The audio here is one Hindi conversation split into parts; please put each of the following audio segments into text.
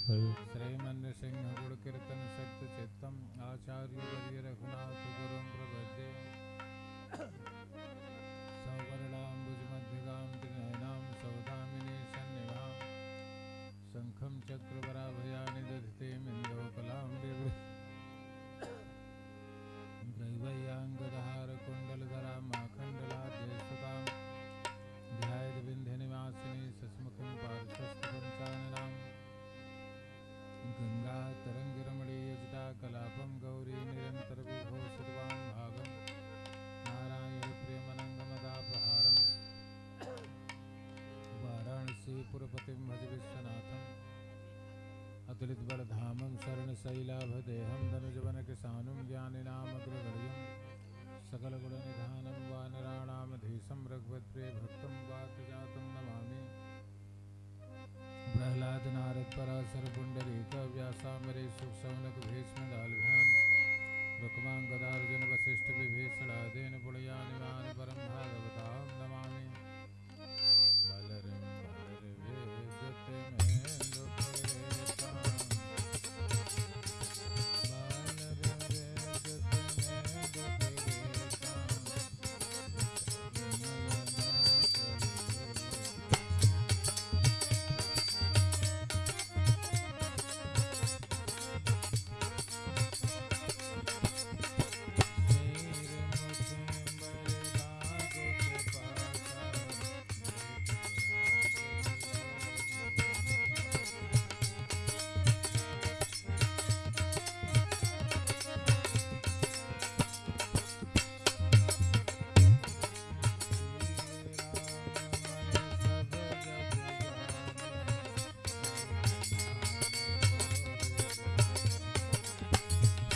श्रीमन् सिंह गुण कीर्तन सत्य चित्तम आचार्य वर्य रघुनाथ गुरुं प्रपद्ये सौवर्णाम्बुजमध्यगां त्रिनयनां सौदामिनी सन्निभां शङ्खं चक्रवराभयानि दधतीमिन्दोकलां ग्रैवैयाङ्गदहारकुण्डलधरां माखण्डलाद्यैस्तुतां ध्यायद्विन्ध्यनिवासिनी सस्मुखं पार्श्वस्थपञ्चाननां गङ्गातरङ्गिरमणीयजटाकलापं गौरी निरन्तरविभूषितवां भागं नारायणप्रियमनङ्गमदापहारं वाराणसीपुरपतिं भज विश्वनाथम् अतुलितबलधामं शरणशैलाभदेहं धनुजवनकृशानुं ज्ञानिनामग्रगण्यं सकलगुणनिधानं वानराणामधीशं रघुपतिप्रियभक्तं वातजातं नमामि प्रह्लादनारदपराशरपुण्डरीकव्यासामरेषु शौनकभीष्मदाल्भ्यां रुक्माङ्गदार्जुनवसिष्ठविभीषणादेन पुण्ययानिमानि परं भागवतां नमामि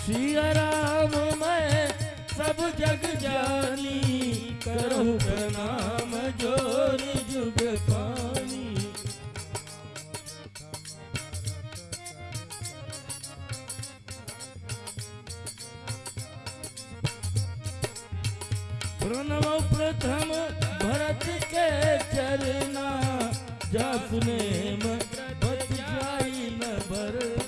सिया राम मैं सब जग जानी करहु प्रणाम जोर जुग पानी। प्रणव प्रथम भरत के चरना जासुने बच जाई न भरना।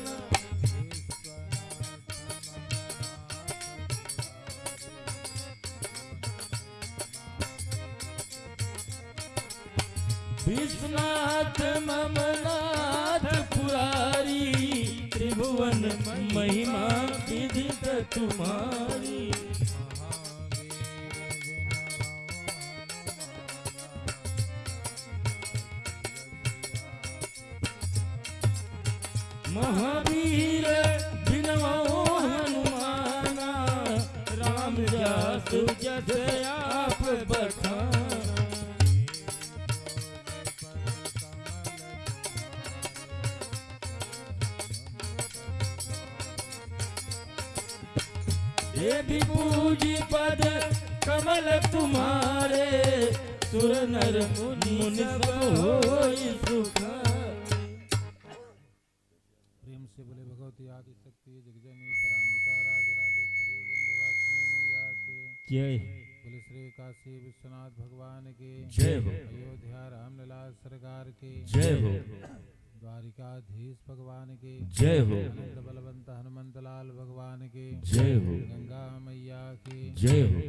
विश्वनाथ ममनाथ पुरारी त्रिभुवन महिमा विदित तुम्हारी। महावीर बिनवो हनुमाना राम जासु जस आप बखाना। देवी पूजी पद कमल तुम्हारे सुर नर मुनि सब होई सुखारे। प्रेम से बोले भगवती आदि शक्ति जगजननी पराम्बिका राजराजेश्वरी विंध्यवासिनी मैया के जय। बोले श्री काशी विश्वनाथ भगवान के जय हो। अयोध्या रामलला सरकार के जय हो। द्वारिकाधीश भगवान के जय हो। अनंत बलवंत हनुमंत लाल भगवान के जय हो। गंगा मैया के जय हो।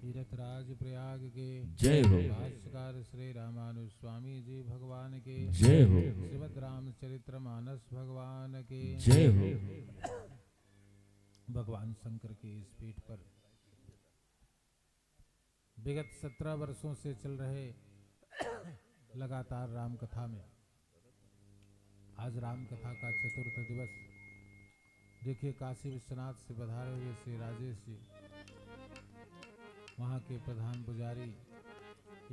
तीर्थराज प्रयाग के जय हो। भाष्यकार श्री रामानुज स्वामी जी भगवान के जय हो। श्रीमद् रामचरितमानस भगवान के जय हो। भगवान शंकर के इस पीठ पर विगत 17 वर्षों से चल रहे लगातार राम कथा में आज राम कथा का चतुर्थ दिवस। देखिए काशी विश्वनाथ से पधारे हुए श्री राजेश जी, वहाँ के प्रधान पुजारी,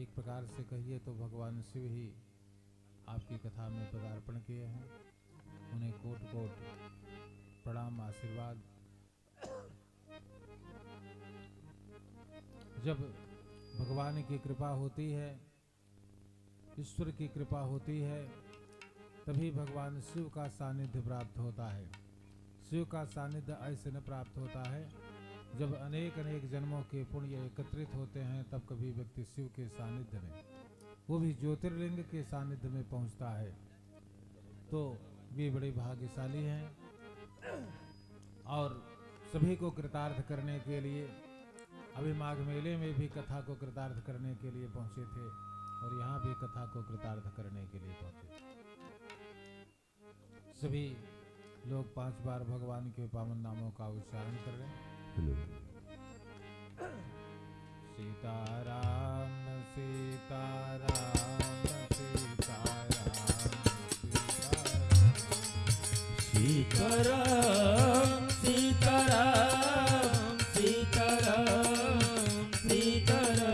एक प्रकार से कहिए तो भगवान शिव ही आपकी कथा में पदार्पण किए हैं। उन्हें कोट कोट प्रणाम आशीर्वाद। जब भगवान की कृपा होती है, ईश्वर की कृपा होती है, तभी भगवान शिव का सानिध्य प्राप्त होता है। शिव का सानिध्य ऐसे न प्राप्त होता है जब अनेक अनेक जन्मों के पुण्य एकत्रित होते हैं, तब कभी व्यक्ति शिव के सानिध्य में, वो भी ज्योतिर्लिंग के सानिध्य में पहुंचता है। तो वे बड़े भाग्यशाली हैं और सभी को कृतार्थ करने के लिए अभी माघ मेले में भी कथा को कृतार्थ करने के लिए पहुंचे थे और यहाँ भी कथा को कृतार्थ करने के लिए पहुंचे। सभी लोग 5 बार भगवान के पावन नामों का उच्चारण कर रहे हैं। सीताराम सीताराम सीताराम सीताराम सीताराम सीताराम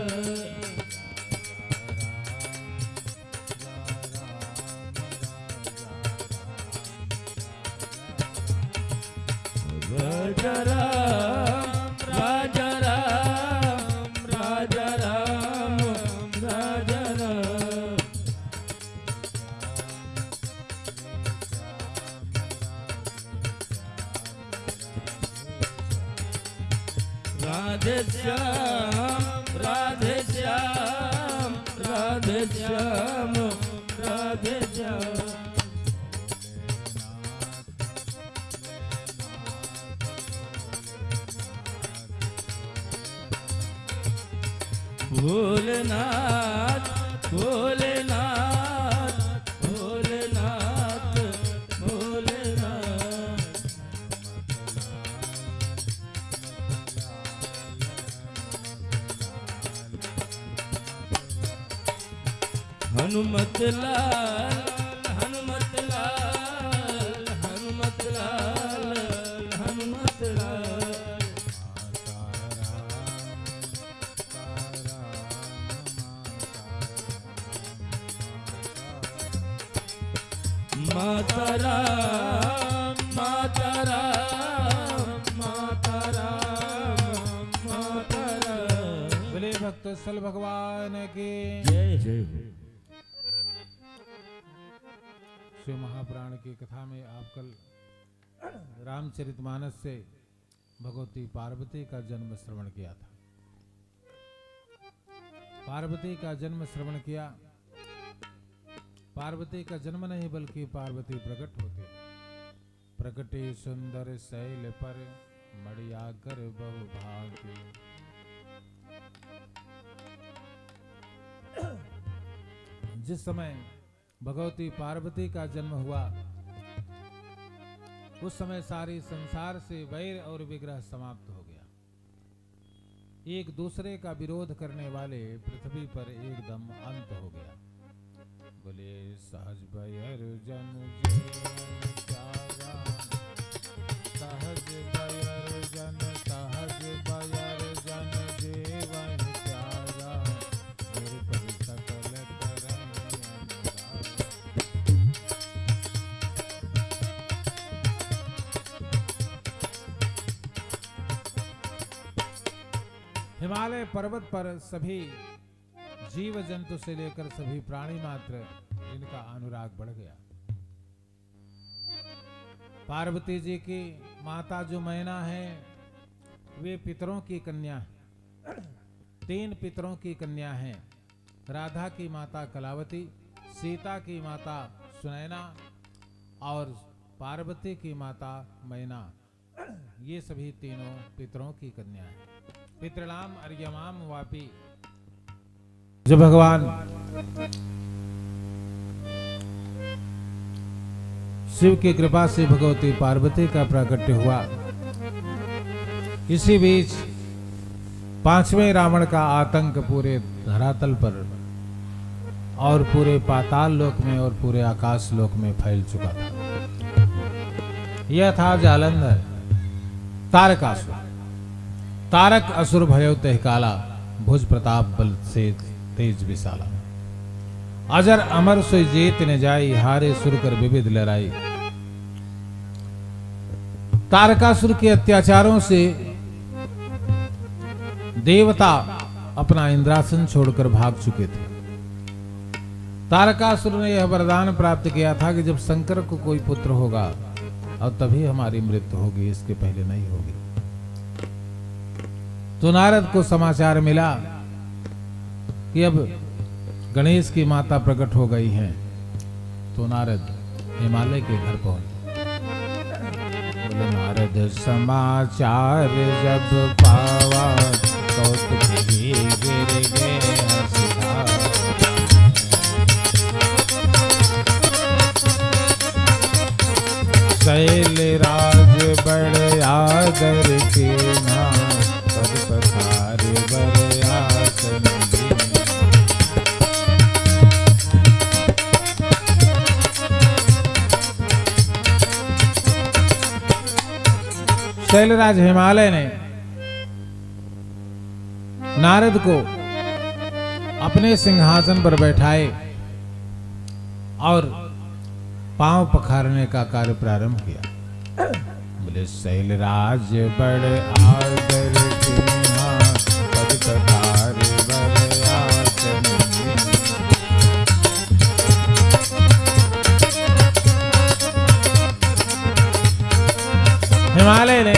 राजा राम राजा राम राजा राम राजा राम राधे श्याम राधे श्याम राधे श्याम राधे श्याम भोलेनाथ भोलेनाथ भोलेनाथ भोलेनाथ हनुमत लाल हनुमत लाल हनुमत लाल हनुमत लाल माता राम माता राम माता राम माता राम। बोले भक्तवत्सल भगवान की जय जय शिव महापुराण की कथा में आप कल रामचरितमानस से भगवती पार्वती का जन्म श्रवण किया था। पार्वती का जन्म श्रवण किया। पार्वती का जन्म नहीं बल्कि पार्वती प्रकट होती। प्रकटे सुंदर शैल पर मड़िया कर बहु भागी। जिस समय भगवती पार्वती का जन्म हुआ उस समय सारे संसार से वैर और विग्रह समाप्त हो गया। एक दूसरे का विरोध करने वाले पृथ्वी पर एकदम अंत हो गया। बोले सहज बयर जन जीवन प्यारा, सहज बयर जन जीवन प्यारा, गुरु सकल तरन अनुराग। हिमालय पर्वत पर सभी जीव जंतु से लेकर सभी प्राणी मात्र इनका अनुराग बढ़ गया। पार्वती जी की माता जो मैना है वे पितरों की कन्या है। 3 पितरों की कन्या हैं। राधा की माता कलावती, सीता की माता सुनैना और पार्वती की माता मैना। ये सभी तीनों पितरों की कन्या हैं। पितृणाम अर्यमाम वापी। जो भगवान शिव की कृपा से भगवती पार्वती का प्राकट्य हुआ, इसी बीच 5वें रावण का आतंक पूरे धरातल पर और पूरे पाताल लोक में और पूरे आकाश लोक में फैल चुका था। यह था जालंधर तारकासुर। तारक असुर भयो तह काला, भुज प्रताप बल से तेज विशाला। अजर अमर सोई जेत ने जाई, हारे सुर कर विविध लड़ाई। तारकासुर के अत्याचारों से देवता अपना इंद्रासन छोड़कर भाग चुके थे। तारकासुर ने यह वरदान प्राप्त किया था कि जब शंकर को कोई पुत्र होगा और तभी हमारी मृत्यु होगी, इसके पहले नहीं होगी। तो नारद को समाचार मिला कि अब गणेश की माता प्रकट हो गई हैं। तो नारद हिमालय के घर पहुंच। बोले नारद समाचार जब पावा कौतुक ही गिर गए हंसता। शैलराज बड़ आदर कीन्हा पद पथार बर आसन दीन्हा। शैलराज हिमालय ने नारद को अपने सिंहासन पर बैठाए और पांव पखारने का कार्य प्रारंभ किया। बोले शैलराज बड़ आदर कीन्हा पद पथार बर आसन दीन्हा। हिमालय ने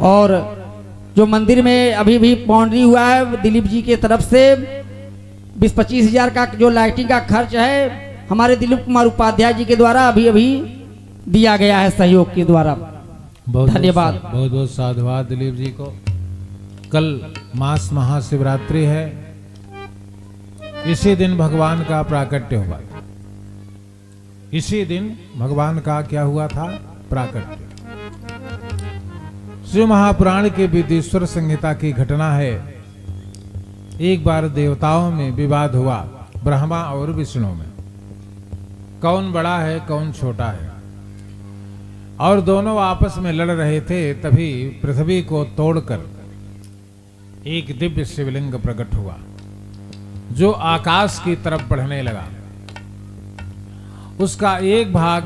और जो मंदिर में अभी भी बाउंड्री हुआ है दिलीप जी के तरफ से 20-25 हजार का जो लाइटिंग का खर्च है हमारे दिलीप कुमार उपाध्याय जी के द्वारा अभी अभी दिया गया है सहयोग के द्वारा। धन्यवाद। बहुत बहुत साधुवाद दिलीप जी को। कल मास महाशिवरात्रि है, इसी दिन भगवान का प्राकट्य हुआ। इसी दिन भगवान का क्या हुआ था? प्राकट्य। श्री महापुराण के विदेश्वर संहिता की घटना है। एक बार देवताओं में विवाद हुआ, ब्रह्मा और विष्णु में। कौन बड़ा है कौन छोटा है, और दोनों आपस में लड़ रहे थे। तभी पृथ्वी को तोड़कर एक दिव्य शिवलिंग प्रकट हुआ जो आकाश की तरफ बढ़ने लगा। उसका एक भाग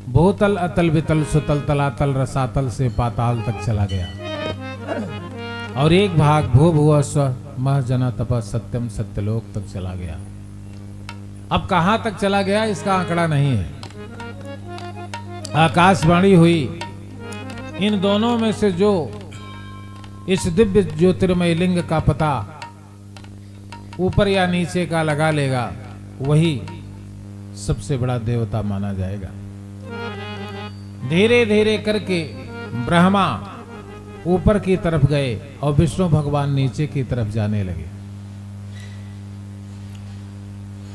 भूतल अतल वितल सुतल तलातल रसातल से पाताल तक चला गया, और एक भाग भू भुव स्व मह जना तप सत्यम सत्यलोक तक चला गया। अब कहां तक चला गया इसका आंकड़ा नहीं है। आकाशवाणी हुई, इन दोनों में से जो इस दिव्य ज्योतिर्मय लिंग का पता ऊपर या नीचे का लगा लेगा वही सबसे बड़ा देवता माना जाएगा। धीरे धीरे करके ब्रह्मा ऊपर की तरफ गए और विष्णु भगवान नीचे की तरफ जाने लगे।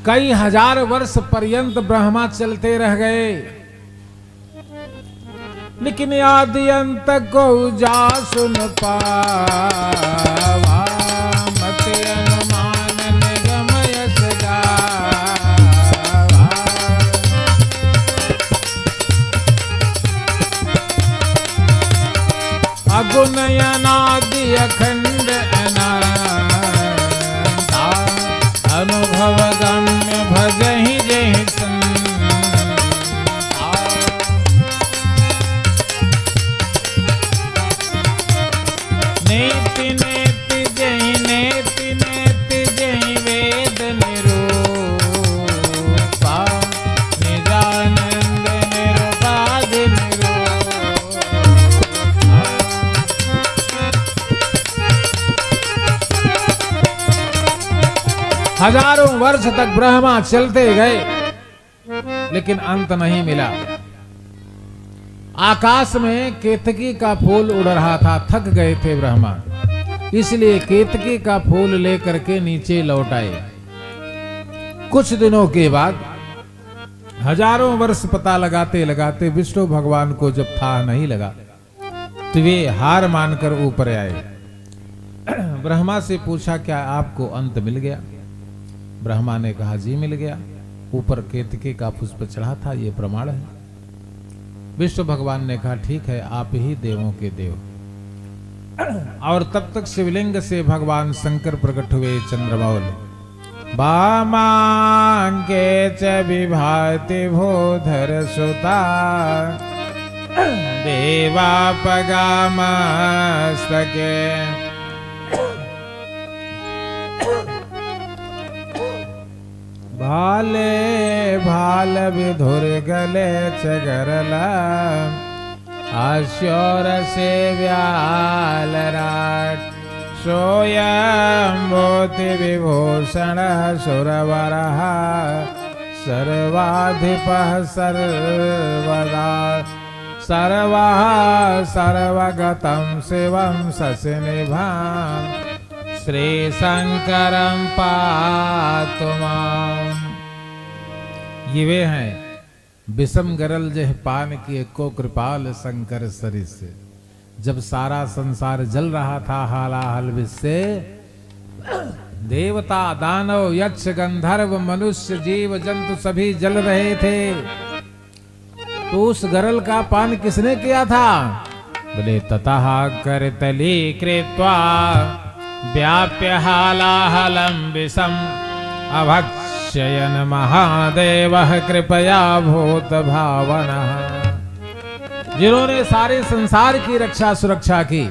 कई हजार वर्ष पर्यंत ब्रह्मा चलते रह गए, लेकिन आदि अंत को जा सुन पावा मत अनुमान निगम यश गावा। अगुण अनादि अखंड अनंता अनुभव गम्य भजहि जहि संता। नेति नेति जहि नेति नेति जहि वेद निरूपा निजानंद निरुपाध निरूपा। हजारों वर्ष तक ब्रह्मा चलते गए, लेकिन अंत नहीं मिला। आकाश में केतकी का फूल उड़ रहा था, थक गए थे ब्रह्मा, इसलिए केतकी का फूल लेकर के नीचे लौट आए। कुछ दिनों के बाद हजारों वर्ष पता लगाते लगाते विष्णु भगवान को जब था नहीं लगा तो वे हार मानकर ऊपर आए। ब्रह्मा से पूछा क्या आपको अंत मिल गया? ब्रह्मा ने कहा जी मिल गया, ऊपर केतकी का पुष्प चढ़ा था, ये प्रमाण है। विष्णु भगवान ने कहा ठीक है, आप ही देवों के देव। और तब तक शिवलिंग से भगवान शंकर प्रकट हुए चंद्रमौल। बामांके च विभाति भूधर सुता देवा पगामस्तके भाले भाल विधुर गले चगरला आश्योर से व्याल राट सोऽयम्भूति विभूषण सुरवरः सर्वाधिपः सर्वदा सर्वः सर्वगतं शिवं शशिनिभां श्रीशंकरं पातु माम्। ये वे हैं विषम गरल जह पान किए को कृपाल शंकर सरिस। जब सारा संसार जल रहा था हालाहल विष से, देवता दानव यक्ष गंधर्व मनुष्य जीव जंतु सभी जल रहे थे। तो उस गरल का पान किसने किया था? बोले ततः करतली कृत्वा व्याप्य हालाहलम विषम अभक्षयन महादेवः कृपया भूत भावनः। जिन्होंने सारे संसार की रक्षा सुरक्षा की,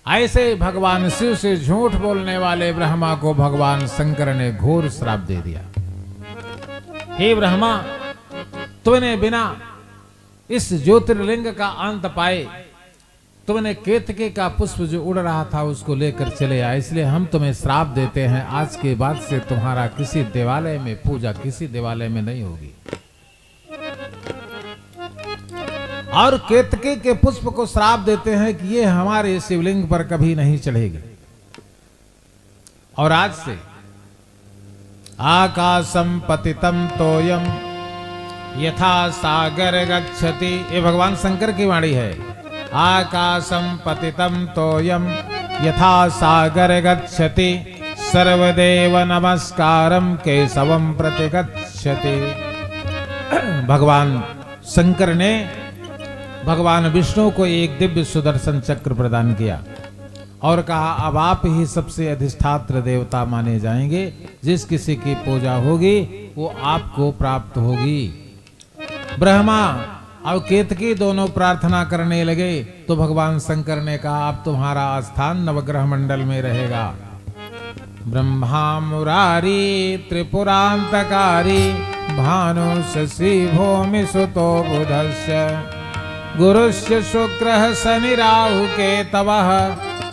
ऐसे भगवान शिव से झूठ बोलने वाले ब्रह्मा को भगवान शंकर ने घोर श्राप दे दिया। हे ब्रह्मा, तुमने बिना इस ज्योतिर्लिंग का अंत पाए तुमने केतके का पुष्प जो उड़ रहा था उसको लेकर चले आए, इसलिए हम तुम्हें श्राप देते हैं। आज के बाद से तुम्हारा किसी देवालय में पूजा किसी देवालय में नहीं होगी। और केतके के पुष्प को श्राप देते हैं कि ये हमारे शिवलिंग पर कभी नहीं चढ़ेगी। और आज से आकाशम पतितम तोयम यथा सागर गच्छति, ये भगवान शंकर की वाणी है। आकाशम पतितम तोयम यथा सागर गच्छति सर्वदेव नमस्कारम केशवम प्रतिगच्छति। भगवान शंकर ने भगवान विष्णु को एक दिव्य सुदर्शन चक्र प्रदान किया और कहा अब आप ही सबसे अधिष्ठात्र देवता माने जाएंगे। जिस किसी की पूजा होगी वो आपको प्राप्त होगी। ब्रह्मा और केतकी दोनों प्रार्थना करने लगे तो भगवान शंकर ने कहा अब तुम्हारा स्थान नवग्रह मंडल में रहेगा। ब्रह्मा मुरारी त्रिपुरांतकारी भानु शशि भूमि सुतो बुधस्य गुरुस्य शुक्रः शनि राहु केतवः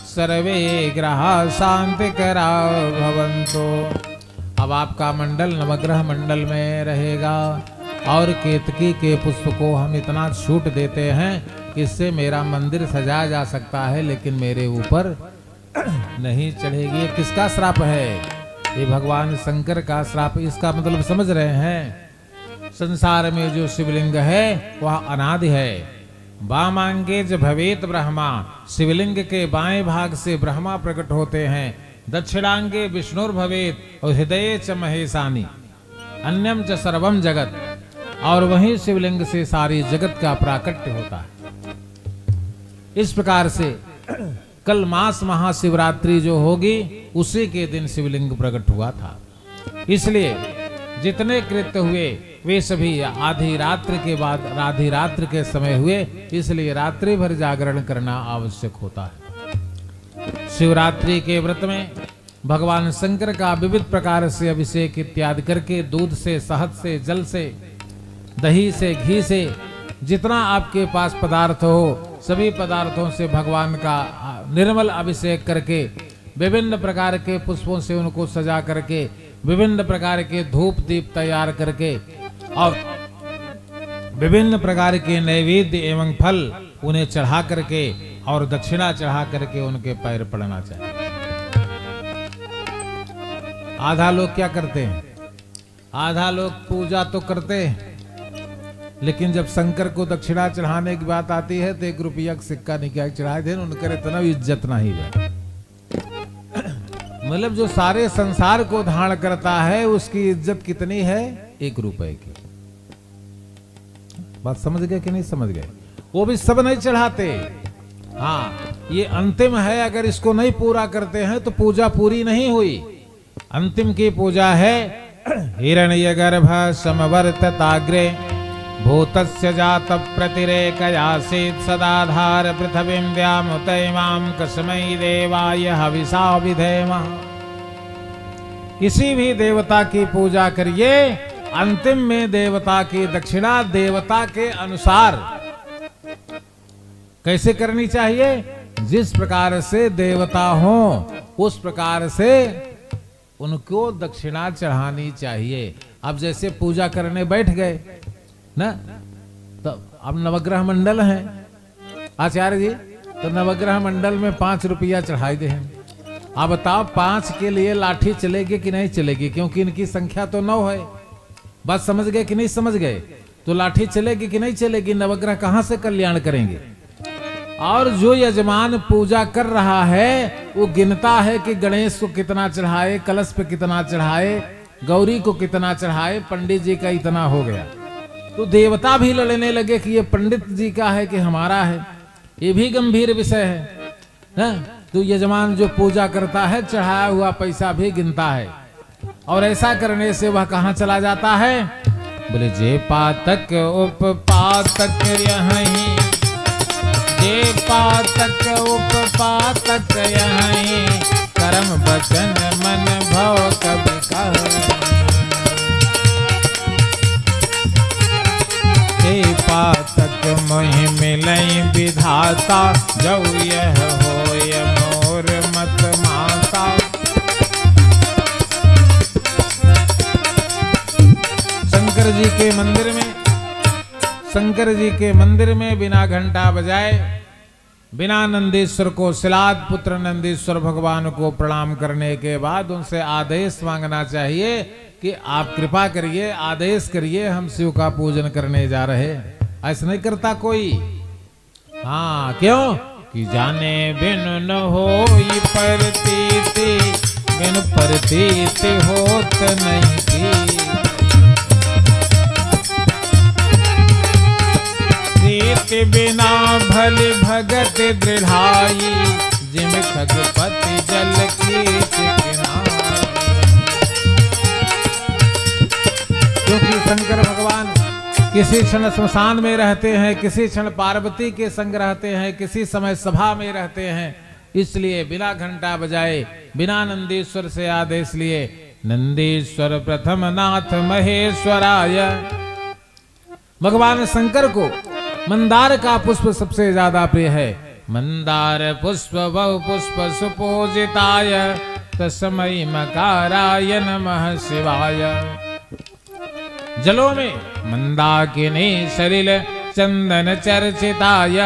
सर्वे ग्रहा शांतिकरा भवन्तु। अब आपका मंडल नवग्रह मंडल में रहेगा और केतकी के पुष्प को हम इतना छूट देते हैं कि इससे मेरा मंदिर सजाया जा सकता है लेकिन मेरे ऊपर नहीं चढ़ेगी। किसका श्राप है? ये भगवान शंकर का श्राप। इसका मतलब समझ रहे हैं? संसार में जो शिवलिंग है वह अनादि है। वामांगे च भवेत ब्रह्मा, शिवलिंग के बाएं भाग से ब्रह्मा प्रकट होते हैं। दक्षिणांगे विष्णुर भवेत और हृदय च महेशानी अन्यम च सर्वम जगत, और वहीं शिवलिंग से सारी जगत का प्राकट्य होता है। इस प्रकार से कल मास महाशिवरात्रि जो होगी उसी के दिन शिवलिंग प्रकट हुआ था। इसलिए जितने कृत्य हुए वे सभी आधी रात्रि के बाद आधी रात्रि के समय हुए, इसलिए रात्रि भर जागरण करना आवश्यक होता है। शिवरात्रि के व्रत में भगवान शंकर का विविध प्रकार से अभिषेक इत्यादि करके दूध से शहद से जल से दही से घी से जितना आपके पास पदार्थ हो सभी पदार्थों से भगवान का निर्मल अभिषेक करके विभिन्न प्रकार के पुष्पों से उनको सजा करके विभिन्न प्रकार के धूप दीप तैयार करके और विभिन्न प्रकार के नैवेद्य एवं फल उन्हें चढ़ा करके और दक्षिणा चढ़ा करके उनके पैर पड़ना चाहिए। आधा लोग क्या करते हैं? आधा लोग पूजा तो करते हैं लेकिन जब शंकर को दक्षिणा चढ़ाने की बात आती है तो 1 रुपया का सिक्का निकाल चढ़ाए थे उनके इतना इज्जत नहीं है। मतलब जो सारे संसार को धारण करता है उसकी इज्जत कितनी है? 1 रुपए की। बात समझ गए कि नहीं समझ गए? वो भी सब नहीं चढ़ाते। हाँ, ये अंतिम है, अगर इसको नहीं पूरा करते हैं तो पूजा पूरी नहीं हुई। अंतिम की पूजा है हिरण्यगर्भ समवर्तताग्रे भूतस्य जात प्रतिरेकयासीत् सदाधार पृथ्वीं व्यामुतैमां कस्मै देवाय हविषा विधेम। किसी भी देवता की पूजा करिए, अंतिम में देवता की दक्षिणा देवता के अनुसार कैसे करनी चाहिए? जिस प्रकार से देवता हो उस प्रकार से उनको दक्षिणा चढ़ानी चाहिए। अब जैसे पूजा करने बैठ गए ना, तो अब नवग्रह मंडल है आचार्य जी, तो नवग्रह मंडल में 5 रुपया चढ़ाई दे। आप बताओ 5 के लिए लाठी चलेगी कि नहीं चलेगी, क्योंकि इनकी संख्या तो 9 है। बात समझ गए कि नहीं समझ गए? तो लाठी चलेगी कि नहीं चलेगी? नवग्रह कहां से कल्याण करेंगे? और जो यजमान पूजा कर रहा है वो गिनता है कि गणेश को कितना चढ़ाए, कलश पे कितना चढ़ाए, गौरी को कितना चढ़ाए, पंडित जी का इतना हो गया। तो देवता भी लड़ने लगे कि ये पंडित जी का है कि हमारा है। ये भी गंभीर विषय है। तो यजमान जो पूजा करता है चढ़ाया हुआ पैसा भी गिनता है, और ऐसा करने से वह कहां चला जाता है? बोले जे पातक उपपातक यहीं, जे पातक उपपातक यहीं, कर्म वचन मन भव कभी कह। जे पातक मोहि मिलई विधाता, जो यह होय मोर मत माता। शंकर जी के मंदिर में बिना घंटा बजाए, बिना नंदीश्वर को, शिलाद पुत्र नंदीश्वर भगवान को प्रणाम करने के बाद उनसे आदेश मांगना चाहिए कि आप कृपा करिए, आदेश करिए, हम शिव का पूजन करने जा रहे। ऐसा नहीं करता कोई। हाँ, क्यों? कि जाने बिन न होई प्रतीति, बिन प्रतीति होत नहीं की। प्रीति बिना भल भगत दृढ़ाई, जिम खगपति जल की चिकनाई। क्योंकि शंकर भगवान किसी क्षण श्मशान में रहते हैं, किसी क्षण पार्वती के संग रहते हैं, किसी समय सभा में रहते हैं, इसलिए बिना घंटा बजाए, बिना नंदीश्वर से आदेश लिए, नंदीश्वर प्रथम नाथ महेश्वराय। भगवान शंकर को मंदार का पुष्प सबसे ज्यादा प्रिय है। मंदार पुष्प बहु पुष्प सुपूजिताय, तस्मै मकाराय नमः शिवाय। जलों में मंदाकिनी सलिल चंदन चर्चिताय,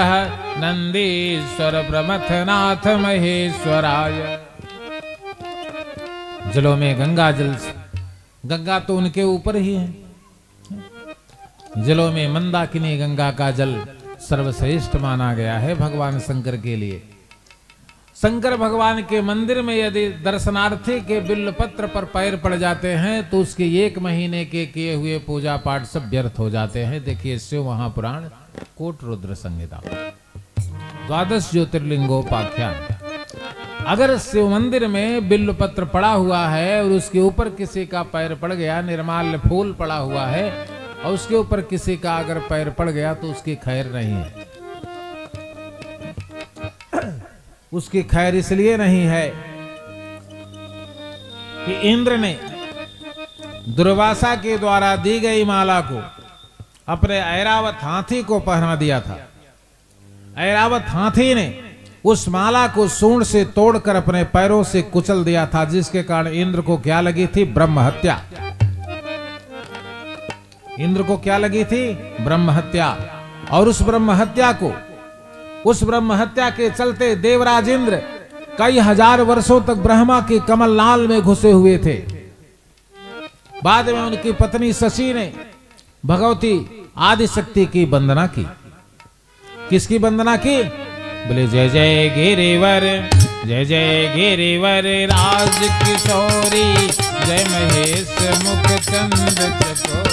नंदीश्वर प्रमथनाथ महेश्वराय। जलों में गंगा जल, गंगा तो उनके ऊपर ही है। जलों में मंदाकिनी गंगा का जल सर्वश्रेष्ठ माना गया है भगवान शंकर के लिए। शंकर भगवान के मंदिर में यदि दर्शनार्थी के बिल्व पत्र पर पैर पड़ जाते हैं तो उसके 1 महीने के किए हुए पूजा पाठ सब व्यर्थ हो जाते हैं। देखिए शिव महापुराण कोट रुद्र संहिता 12 ज्योतिर्लिंगोपाख्यान। अगर शिव मंदिर में बिल्व पत्र पड़ा हुआ है और उसके ऊपर किसी का पैर पड़ गया, निर्माल्य फूल पड़ा हुआ है और उसके ऊपर किसी का अगर पैर पड़ गया तो उसकी खैर नहीं है। उसकी खैर इसलिए नहीं है कि इंद्र ने दुर्वासा के द्वारा दी गई माला को अपने ऐरावत हाथी को पहना दिया था। ऐरावत हाथी ने उस माला को सूंड से तोड़कर अपने पैरों से कुचल दिया था, जिसके कारण इंद्र को क्या लगी थी? ब्रह्म हत्या। इंद्र को क्या लगी थी? ब्रह्म हत्या। और उस ब्रह्म हत्या के चलते देवराज इंद्र कई हजार वर्षों तक ब्रह्मा के कमल नाल में घुसे हुए थे। बाद में उनकी पत्नी शशि ने भगवती आदिशक्ति की वंदना की। किसकी वंदना की? बोले जय जय गिरिवर, जय जय गिरिवर राज किशोरी, जय महेश मुख चंद चकोर,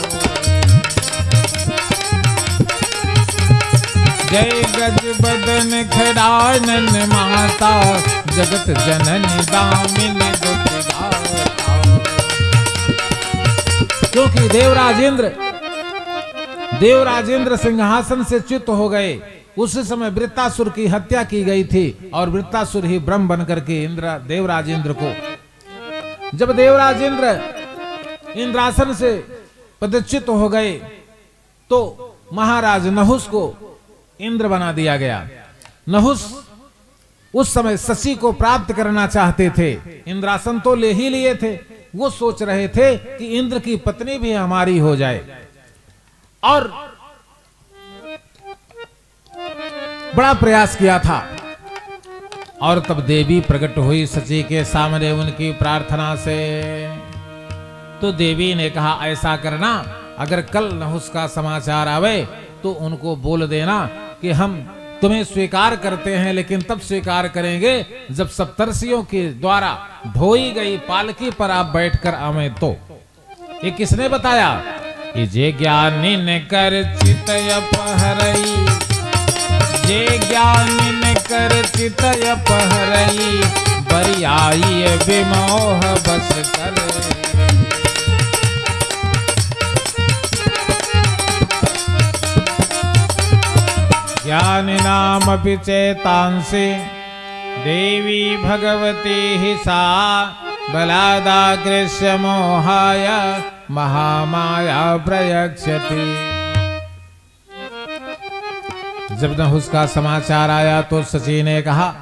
जय गज बदन खड़ानन माता, जगत जननी दामिनी दुख दाता। क्योंकि देवराज इंद्र सिंहासन से च्युत हो गए, उस समय वृत्तासुर की हत्या की गई थी और वृत्तासुर ही ब्रह्म बनकर के देवराज इंद्र को, जब देवराज इंद्र इंद्रासन से पदच्युत हो गए तो महाराज नहुस को इंद्र बना दिया गया। नहुस उस समय शची को प्राप्त करना चाहते थे। इंद्रासन तो ले ही लिए थे, वो सोच रहे थे कि इंद्र की पत्नी भी हमारी हो जाए, और बड़ा प्रयास किया था। और तब देवी प्रकट हुई शची के सामने उनकी प्रार्थना से। तो देवी ने कहा, ऐसा करना, अगर कल नहुस का समाचार आवे तो उनको बोल देना कि हम तुम्हें स्वीकार करते हैं, लेकिन तब स्वीकार करेंगे जब सप्तर्षियों के द्वारा ढोई गई पालकी पर आप बैठकर आवे तो। ये किसने बताया? कि जे ज्ञानी ने कर चितय पहरई, जे ज्ञानी ने कर चितय पहरई, बरियाई विमोह बस कर। ज्ञानी नाम चेतांसी, देवी भगवती ही सा, बलादाकृष्य मोहाय महामाया प्रयक्षति। जब नहुस का समाचार आया तो शची ने कहा,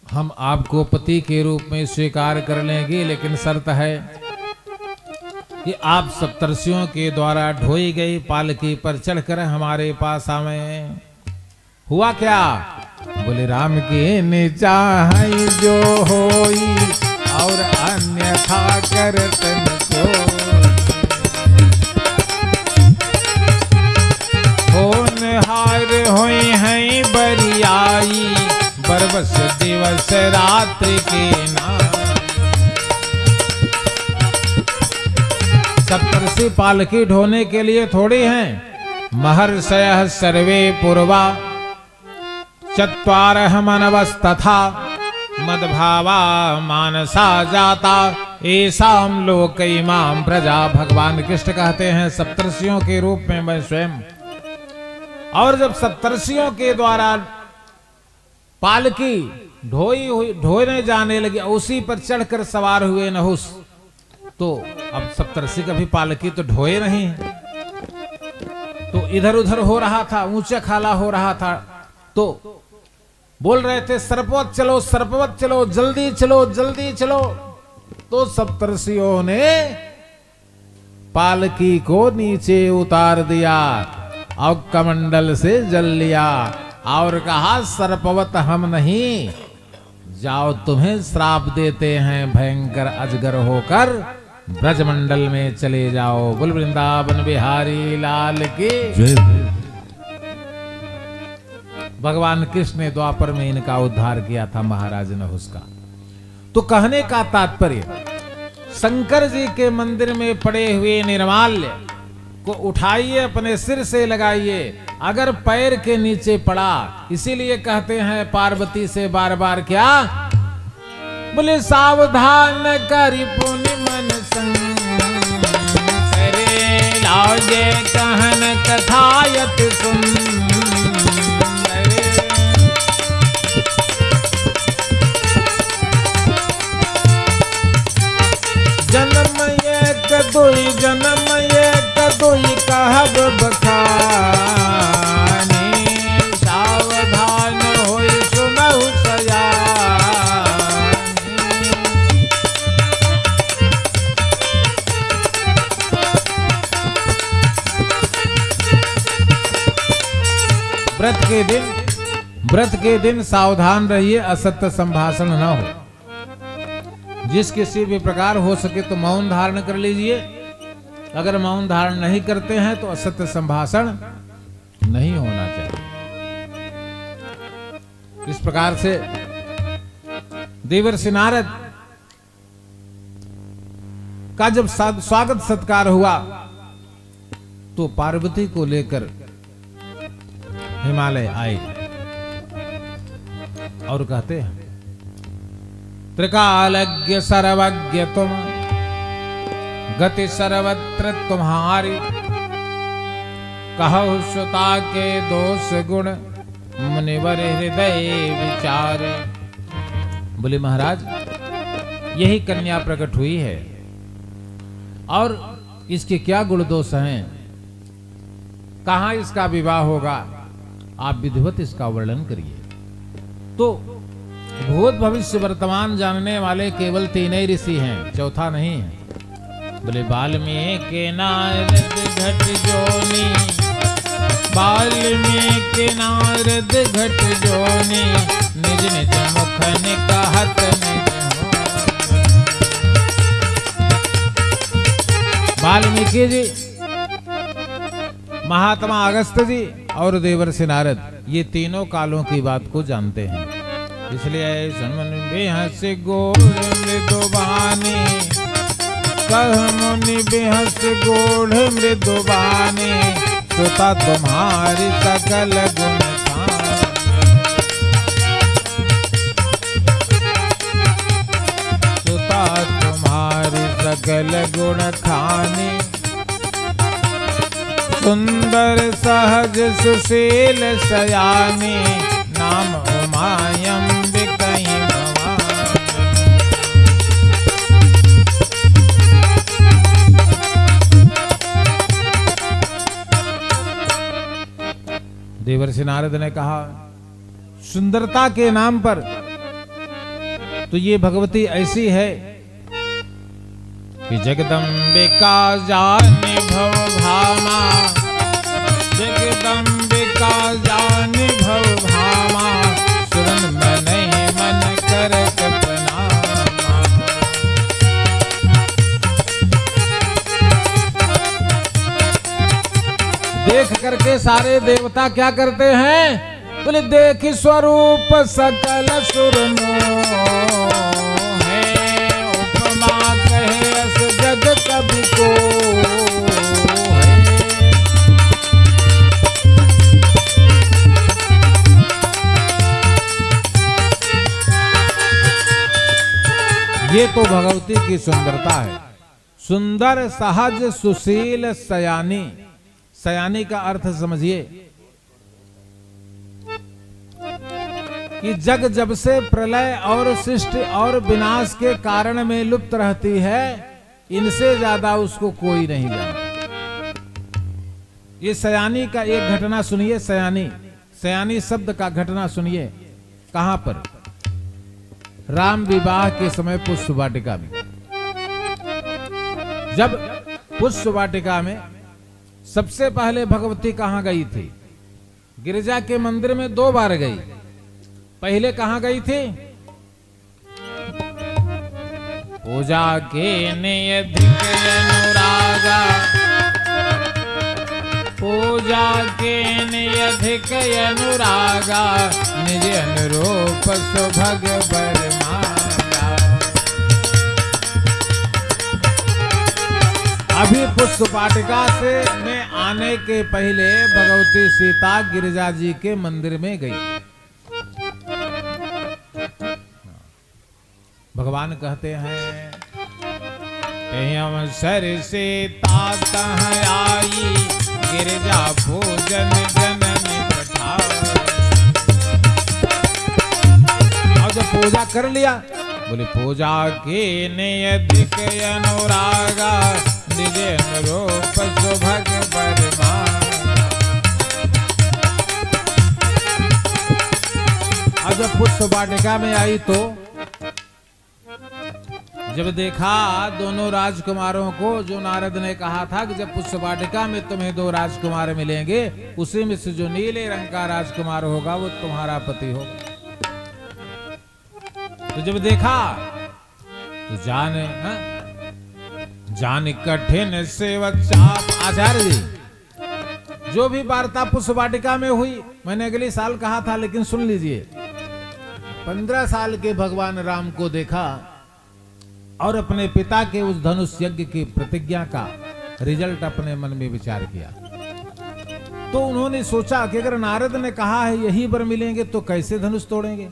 हम आपको पति के रूप में स्वीकार कर लेंगे, लेकिन शर्त है कि आप सप्तर्षियों के द्वारा ढोई गई पालकी पर चढ़कर हमारे पास आवे। हुआ क्या? बोले, राम के ने चाहे जो होई, और अन्यथा करतन को। होनहार होई हैं बरियाई, बरबस दिवस रात्रि के नाम। सप्तर्षि पालकी ढोने के लिए थोड़ी हैं। महर्षयः सर्वे पूर्वा, चत्वारः मनवस्तथा, मद्भावा मानसा जाता, ऐसाम लोक इमाम प्रजा। भगवान कृष्ण कहते हैं, सप्तर्षियों के रूप में मैं स्वयं। और जब सप्तर्षियों के द्वारा पालकी ढोने जाने लगी, उसी पर चढ़कर सवार हुए नहुस, तो अब सप्तर्षि कभी पालकी तो ढोए नहीं, तो इधर उधर हो रहा था, ऊंचा खाला हो रहा था, तो बोल रहे थे, सर्पवत चलो, सर्पवत चलो, जल्दी चलो, जल्दी चलो। तो सप्तर्षियों ने पालकी को नीचे उतार दिया और कमंडल से जल लिया और कहा, सर्पवत हम नहीं, जाओ तुम्हें श्राप देते हैं, भयंकर अजगर होकर ब्रजमंडल में चले जाओ। बोल वृंदावन बिहारी लाल की जय। भगवान कृष्ण ने द्वापर में इनका उद्धार किया था, महाराज नहुस का। तो कहने का तात्पर्य, शंकर जी के मंदिर में पड़े हुए निर्माल्य को उठाइए, अपने सिर से लगाइए, अगर पैर के नीचे पड़ा। इसीलिए कहते हैं पार्वती से बार बार क्या? बोले, सावधान करि पुनि मन संग, करे लागे कहन कथायत सुन। जन्म एक दुई, जन्म एक दुई कहब बखानी, सावधान होई सुनहु सयानी। व्रत के दिन सावधान रहिए, असत्य संभाषण न हो। जिस किसी भी प्रकार हो सके तो मौन धारण कर लीजिए। अगर मौन धारण नहीं करते हैं तो असत्य संभाषण नहीं होना चाहिए। इस प्रकार से देवर्षि नारद का जब स्वागत सत्कार हुआ तो पार्वती को लेकर हिमालय आए और कहते हैं, त्रिकालज्ञ सर्वज्ञ तुम, गति सर्वत्र तुम्हारी, कहु सुता के दोष गुण, मुनिवर हृदय विचारे। बोले, महाराज यही कन्या प्रकट हुई है और इसके क्या गुण दोष हैं, कहां इसका विवाह होगा, आप विधिवत इसका वर्णन करिए। तो भूत भविष्य वर्तमान जानने वाले केवल तीन ही ऋषि हैं, चौथा नहीं है। बोले वाल्मीकि नारद घट जोनी, वाल्मीकि नारद घट जोनी, निज निज मुख कहत निज हो। वाल्मीकि जी, महात्मा अगस्त जी और देवर्षि नारद, ये तीनों कालों की बात को जानते हैं। इसलिए समन बेहस गोड़ मृदुबानी, कह मुनि बेहस गोड़ मृदुबानी, सुता तुम्हारी सकल गुण खानी। सुता तुम्हारी सकल गुण खानी, सुंदर सहज सुशील सयानी, नाम उमायंबिकहि भवानी। देवर्षि नारद ने कहा, सुंदरता के नाम पर तो ये भगवती ऐसी है कि जगदम्बिका जानि भव भामा, जगदम्बिका जानि भव भामा, सुरन मन ही मन करत प्रणामा। देख करके सारे देवता क्या करते हैं? बोले देख स्वरूप सकल सुर मोह है, उपमा कहे अस जग कवि को है। ये तो भगवती की सुंदरता है। सुंदर सहज सुशील सयानी। सयानी का अर्थ समझिए कि जग जब से प्रलय और सृष्टि और विनाश के कारण में लुप्त रहती है, इनसे ज्यादा उसको कोई नहीं जानता। ये सयानी का एक घटना सुनिए। सयानी, सयानी शब्द का घटना सुनिए। कहां पर? राम विवाह के समय पुष्प वाटिका में। जब पुष्प वाटिका में सबसे पहले भगवती कहां गई थी? गिरिजा के मंदिर में 2 बार गई। पहले कहां गई थी? पूजा के नियधिक अनुरागा, पूजा के नियधिक अनुरागा, निज अनुरूप सुभग बर मांगा। अभी पुष्प वाटिका से में आने के पहले भगवती सीता गिरिजा जी के मंदिर में गई। भगवान कहते हैं, अवसर से तात आई, गिरिजा भोजन जननी पठाई। और जब पूजा कर लिया, बोले पूजा के नियधिक अनुरागा, निज अनुरूप सुभग बर मांगा। और जब पुष्प वाटिका में आई तो जब देखा दोनों राजकुमारों को, जो नारद ने कहा था कि जब पुष्प वाटिका में तुम्हें 2 राजकुमार मिलेंगे, उसी में से जो नीले रंग का राजकुमार होगा वो तुम्हारा पति होगा। तो जब देखा तो जाने जान कठिन सेवचाप। आचार्य जी, जो भी वार्ता पुष्प वाटिका में हुई, मैंने अगले साल कहा था, लेकिन सुन लीजिए। 15 साल के भगवान राम को देखा और अपने पिता के उस धनुष यज्ञ की प्रतिज्ञा का रिजल्ट अपने मन में विचार किया। तो उन्होंने सोचा कि अगर नारद ने कहा है यही वर मिलेंगे तो कैसे धनुष तोड़ेंगे।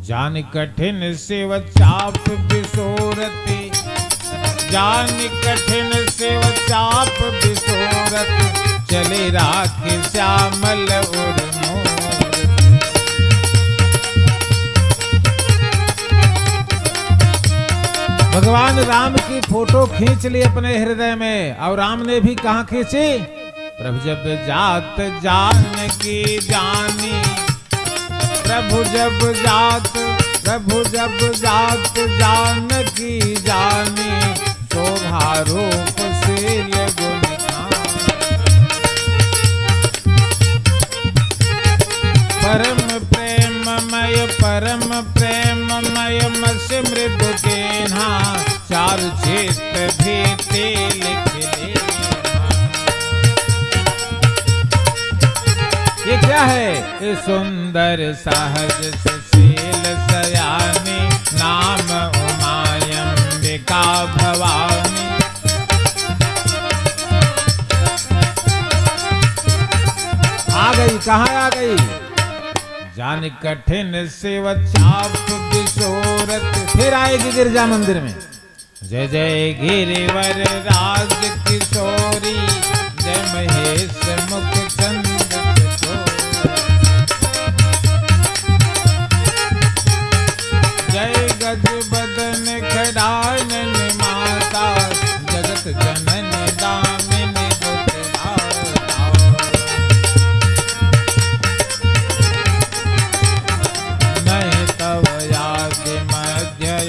जान कठिन सेवचाप बिसोरती, जान कठिन सेवचाप बिसोरती, चले राखे श्यामल उर मोर। भगवान राम की फोटो खींच ली अपने हृदय में, और राम ने भी कहां खींची? प्रभु जब जात जान की जानी, प्रभु जब जात प्रभु जब जात जानकी जानी, शोभा रूप शील गुण परम प्रेममय मस मृदु केन्हा, चार चित्त भीति लिख ले। ये क्या है? ये सुंदर सहज सुशील सयानी, नाम उमायंबिका भवानी। आ गई, कहाँ आ गई? जान कठिन शिव चाप किशोरत। फिर आएगी गिरजा मंदिर में। जय जय गिरिवर राज किशोरी, जय महेश मुख चंद किशोर। जय गज बदन खड़ानन माता, जगत जनन दामिनी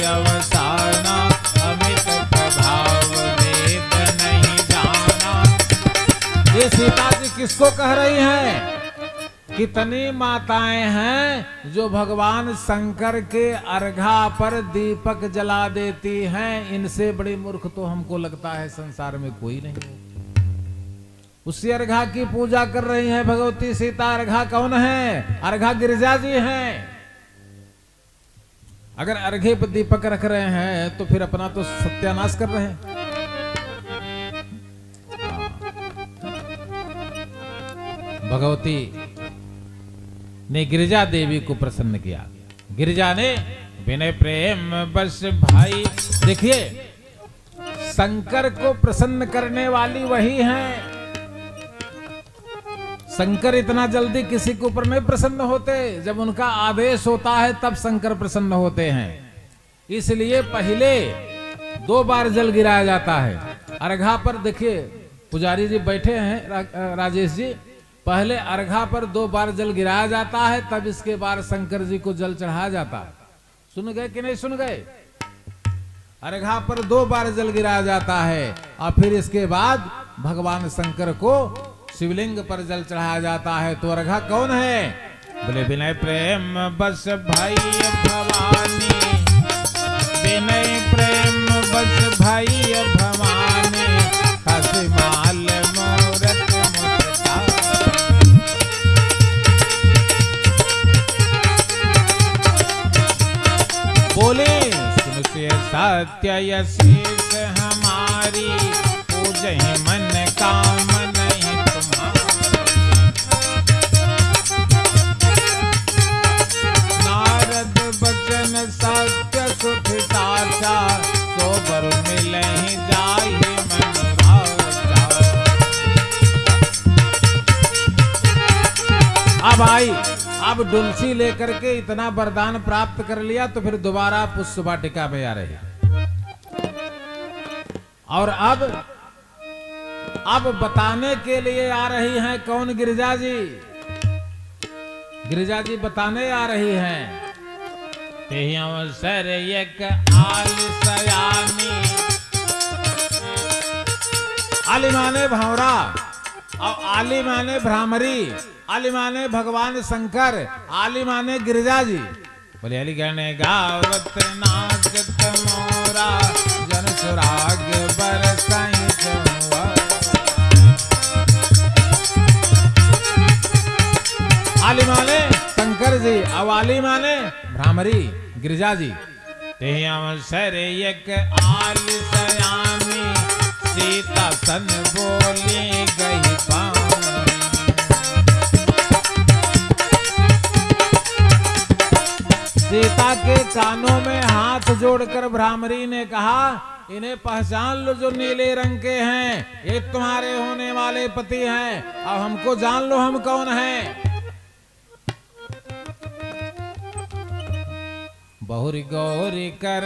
अवसाना, अमित प्रभाव वेद नहीं जाना। ये सीता जी किसको कह रही हैं? कितनी माताएं हैं जो भगवान शंकर के अर्घा पर दीपक जला देती हैं। इनसे बड़ी मूर्ख तो हमको लगता है संसार में कोई नहीं। उसी अर्घा की पूजा कर रही हैं भगवती सीता। अर्घा कौन है? अर्घा गिरिजा जी हैं। अगर अर्घे पर दीपक रख रहे हैं तो फिर अपना तो सत्यानाश कर रहे हैं। भगवती ने गिरिजा देवी को प्रसन्न किया। गिरिजा ने विनय प्रेम बस भाई। देखिए, शंकर को प्रसन्न करने वाली वही हैं। शंकर इतना जल्दी किसी के ऊपर नहीं प्रसन्न होते। जब उनका आदेश होता है तब शंकर प्रसन्न होते हैं। इसलिए पहले 2 बार जल गिराया जाता है अर्घा पर। देखिए, पुजारी जी बैठे हैं, राजेश जी। पहले अर्घा पर 2 बार जल गिराया जाता है, तब इसके बाद शंकर जी को जल चढ़ाया जाता है। सुन गए कि नहीं सुन गए? अर्घा पर 2 बार जल गिराया जाता है और फिर इसके बाद भगवान शंकर को शिवलिंग पर जल चढ़ाया जाता है। तो अर्घा कौन है? बोले विनय प्रेम बस भाई भवानी, विनय प्रेम बस भाई भवानी, खसमाल मूरत मुस्का। बोले सुन से सत्य यशीष हमारी, पूजहि मन काम सत्य सुख साचा, सोबर मिले जाहि मन राजा। अब आई, अब डुलसी लेकर के इतना वरदान प्राप्त कर लिया तो फिर दोबारा पुष्प वाटिका में आ रही। और अब बताने के लिए आ रही हैं। कौन? गिरिजा जी। गिरिजा जी बताने आ रही हैं। अवसर एक आल सयानी, आली माने भंवरा और आली माने भ्रामरी, आली माने भगवान शंकर, आली माने गिरिजा जी। बोले अली गणे गावत नाचत मोरा, जन सुराग बरसाई जमुआ। आली माने शंकर जी और आली माने भ्रामरी गिरिजा जी। ते अवसर एक आल सयानी, सीता सन बोली गई पानी। सीता के कानों में हाथ जोड़कर भ्रामरी ने कहा, इन्हें पहचान लो जो नीले रंग के हैं, ये तुम्हारे होने वाले पति हैं। अब हमको जान लो हम कौन हैं। बहुरी गौरी कर,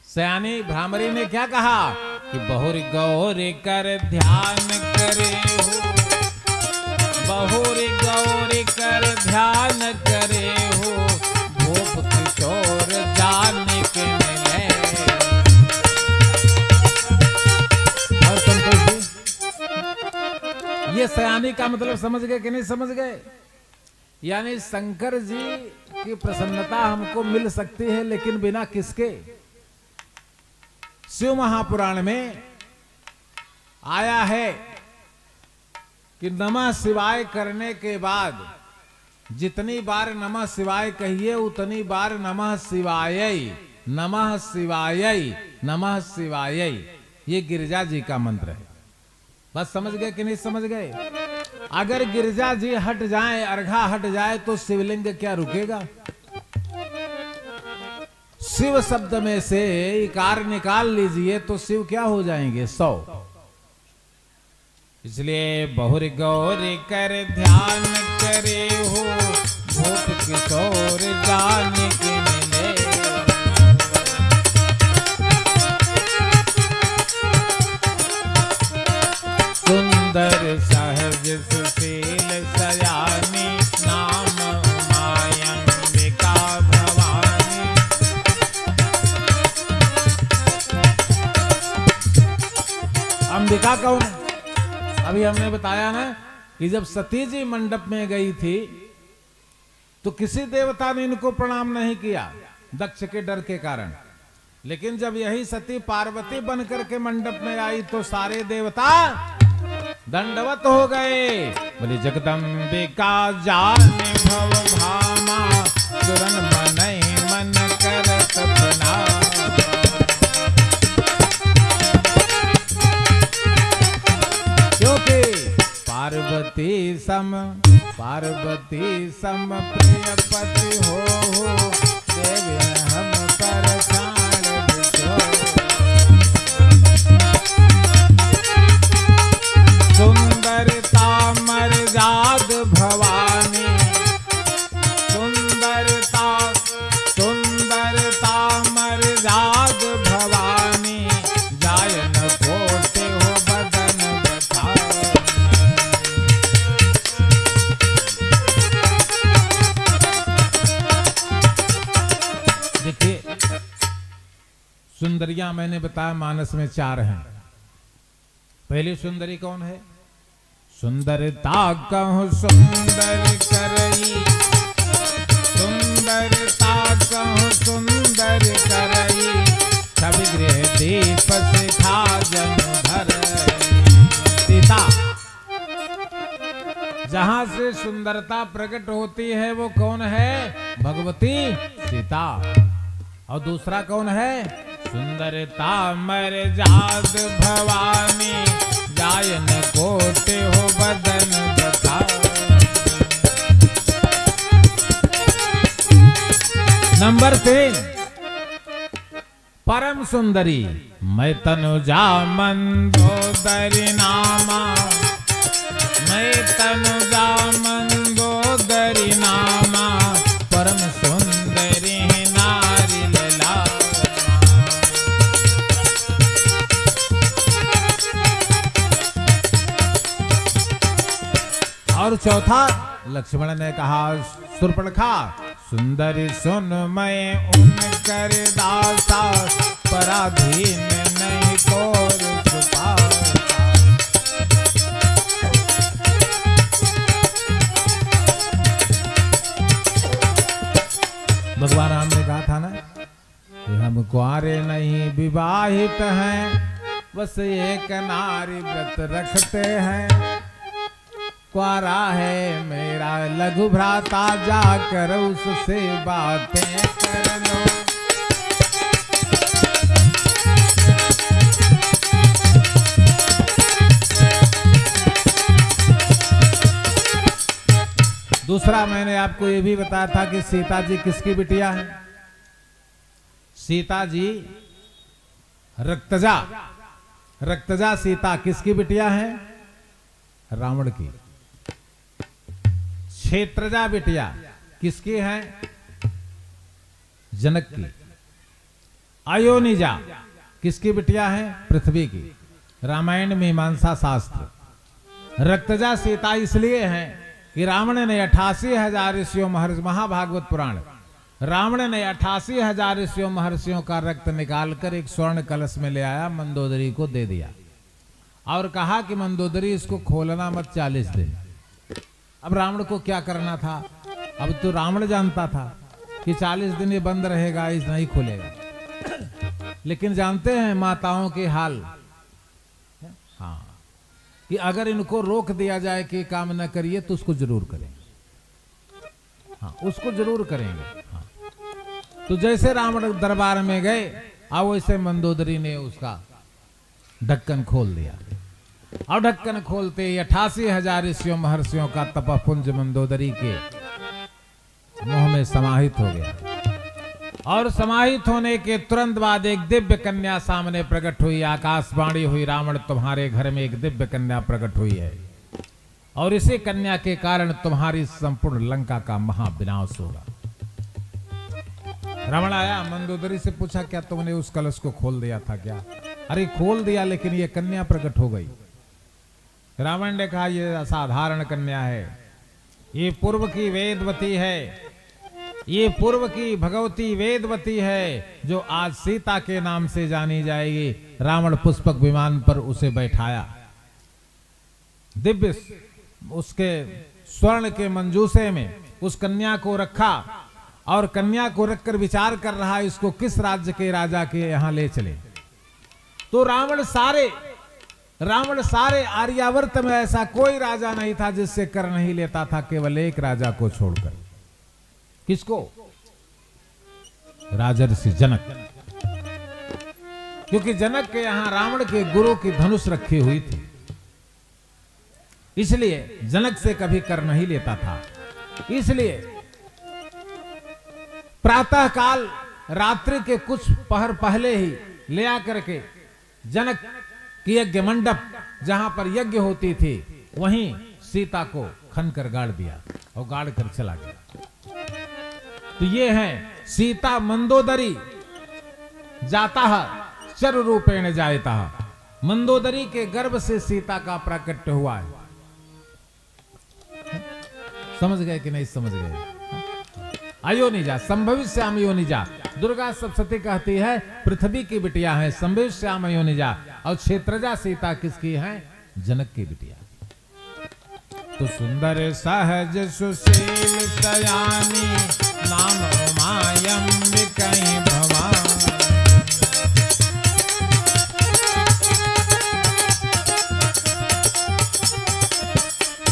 सयानी भ्रामरी ने क्या कहा कि बहुरी गौरी कर ध्यान करे हो, बहुरी गौरी कर ध्यान करे हो, भूप किशोर जाने के मिले। और संतोष जी, ये सयानी का मतलब समझ गए कि नहीं समझ गए? यानी शंकर जी की प्रसन्नता हमको मिल सकती है, लेकिन बिना किसके? शिव महापुराण में आया है कि नमः शिवाय करने के बाद जितनी बार नमः शिवाय कहिए उतनी बार नमः शिवाय, नमः शिवाय, नमः शिवाय। ये गिरिजा जी का मंत्र है। बस समझ गए कि नहीं समझ गए? अगर गिरिजा जी हट जाए, अर्घा हट जाए, तो शिवलिंग क्या रुकेगा? शिव शब्द में से इकार निकाल लीजिए तो शिव क्या हो जाएंगे? 100। इसलिए बहुर गौर कर ध्यान करे हो, भूप किशोर जान के मिले। सुंदर सहज सुशील सयानी, नाम उमायंबिका भवानी। अंबिका कौन है? अभी हमने बताया ना कि जब सती जी मंडप में गई थी तो किसी देवता ने इनको प्रणाम नहीं किया, दक्ष के डर के कारण। लेकिन जब यही सती पार्वती बनकर के मंडप में आई तो सारे देवता दंडवत हो गए। बोले जगदम्बिका जाने भव भामा, सुरन मनई मन करत प्रणाम। क्योंकि पार्वती सम प्रिय पति हो, देव हम पर प्राण बिछो। सुंदरता मर्याद भवानी, सुंदरता मर्याद भवानी, जायन कोटे हो बदन बता। देखिए, सुंदरियां मैंने बताया मानस में 4 हैं। पहली सुंदरी कौन है? सुंदरता कहूँ सुंदर करई, सुंदरता कहूँ सुंदर करई, सब गृह दीप सिखा जन भर। सीता, जहां से सुंदरता प्रकट होती है वो कौन है? भगवती सीता। और दूसरा कौन है? सुंदरता मर्याद भवानी, जायन कोटे हो बदन बता। नंबर 3, परम सुंदरी। मैं तनुजा मंदोदरी नामा, मैं तनुजा मंदोदरी नामा, परम सुंदरी नारी लला। और चौथा, लक्ष्मण ने कहा शूर्पणखा, सुंदरी सुन मैं उनकर दासा, पराधीन नहीं तोर सुपासा। भगवान राम ने कहा था ना कि हम कुंवारे नहीं विवाहित हैं, बस एक नारी व्रत रखते हैं। कुंवारा है मेरा लघु भ्राता, जाकर उससे बातें कर लो। दूसरा मैंने आपको ये भी बताया था कि सीता जी किसकी बिटिया है? सीता जी रक्तजा सीता किसकी बिटिया है? रावण की। क्षेत्रजा बिटिया किसकी है? जनक की। अयोनिजा किसकी बिटिया है? पृथ्वी की। रामायण मीमांसा शास्त्र। रक्तजा सीता इसलिए है कि रावण ने 88,000 ऋषियों महाभागवत पुराण रावण ने 88,000 ऋषियों महर्षियों का रक्त निकालकर एक स्वर्ण कलश में ले आया, मंदोदरी को दे दिया और कहा कि मंदोदरी इसको खोलना मत 40 दिन। अब रावण को क्या करना था? अब तो रावण जानता था कि 40 दिन ये बंद रहेगा, इस नहीं खुलेगा। लेकिन जानते हैं माताओं के हाल, हाँ, कि अगर इनको रोक दिया जाए कि काम न करिए तो उसको जरूर करेंगे, हाँ, उसको जरूर करेंगे। हाँ। तो जैसे रावण दरबार में गए, अब वैसे मंदोदरी ने उसका ढक्कन खोल दिया और ढक्कन खोलते ही 88,000 ऋषियों महर्षियों का तपपुंज मंदोदरी के मुंह में समाहित हो गया। और समाहित होने के तुरंत बाद एक दिव्य कन्या सामने प्रकट हुई। आकाशवाणी हुई, रावण तुम्हारे घर में एक दिव्य कन्या प्रकट हुई है और इसी कन्या के कारण तुम्हारी संपूर्ण लंका का महाविनाश होगा। रावण आया, मंदोदरी से पूछा, क्या तुमने उस कलश को खोल दिया था क्या? अरे खोल दिया, लेकिन ये कन्या प्रकट हो गई। रावण ने कहा, ये असाधारण कन्या है, ये पूर्व की वेदवती है, ये पूर्व की भगवती वेदवती है, जो आज सीता के नाम से जानी जाएगी। रावण पुष्पक विमान पर उसे बैठाया, दिव्य उसके स्वर्ण के मंजूसे में उस कन्या को रखा और कन्या को रखकर विचार कर रहा, इसको किस राज्य के राजा के यहां ले चले। तो रावण सारे आर्यावर्त में ऐसा कोई राजा नहीं था जिससे कर नहीं लेता था, केवल एक राजा को छोड़कर। किसको? राजर्षि जनक। क्योंकि जनक के यहां रावण के गुरु की धनुष रखी हुई थी, इसलिए जनक से कभी कर नहीं लेता था। इसलिए प्रातः काल रात्रि के कुछ पहर पहले ही ले आकर के जनक की यज्ञ मंडप जहां पर यज्ञ होती थी, वहीं सीता को खनकर गाड़ दिया और गाड़ कर चला गया। तो ये है सीता मंदोदरी जाता चरु रूपेण जायता। मंदोदरी के गर्भ से सीता का प्राकट्य हुआ है। समझ गए कि नहीं समझ गए? अयोनिजा, संभविष्याम योनिजा। दुर्गा सप्तशती कहती है पृथ्वी की बिटिया है संभविष्याम योनिजा, और क्षेत्रजा सीता किसकी है? जनक की बिटिया। तो सुंदर सहज सुशील सयानी, नाम उमायंबिकई भवानी।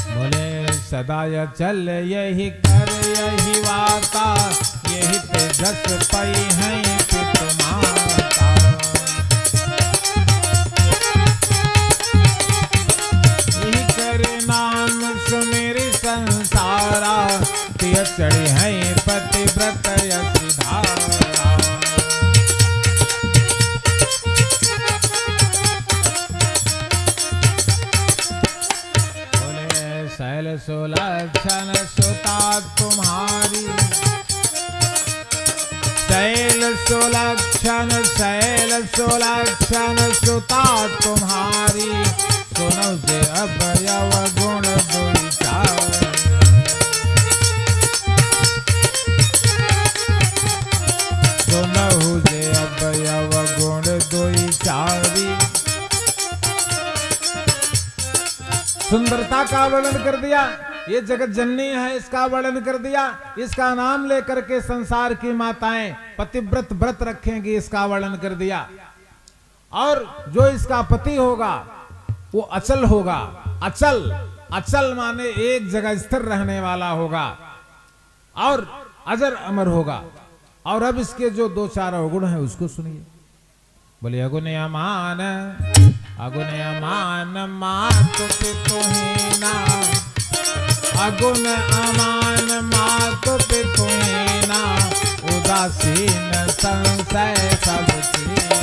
बोले सदा चल यही कर यही वाता, यही तेजस पई है पित माता। यही कर नाम सुमेरी संसारा, तिय चढ़ी है पतिव्रत यशि धारा। बोले शैल सुलक्षण सुता तुम्हारी, शैल सुलक्षण सुता तुम्हारी, सुनो जे अभयव गुण दुई चार। सुनहु जे अभयव गुण दुई चारी। सुंदरता का वर्णन कर दिया, ये जगत जननी है इसका वर्णन कर दिया, इसका नाम लेकर के संसार की माताएं पतिव्रत व्रत रखेंगी इसका वर्णन कर दिया। और जो इसका पति होगा वो अचल होगा। अचल माने एक जगह स्थिर रहने वाला होगा और अजर अमर होगा। और अब इसके जो दो चार अवगुण हैं उसको सुनिए। बोले अगुण अमान मातु पितुहीना, अगुण अमान मातु पितुहीना, उदासीन संशय सब चीना।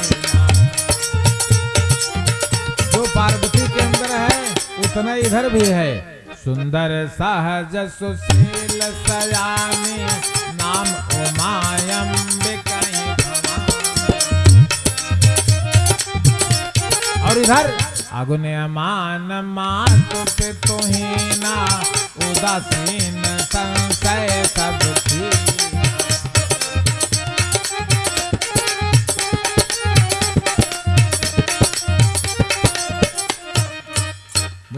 जो पार्वती के अंदर है उतना इधर भी है। सुंदर सहज सुशील सयानी, नाम उमायंबिकई भवानी। और इधर अगुण अमान मातु पितुहीना, उदासीन संशय सब चीना।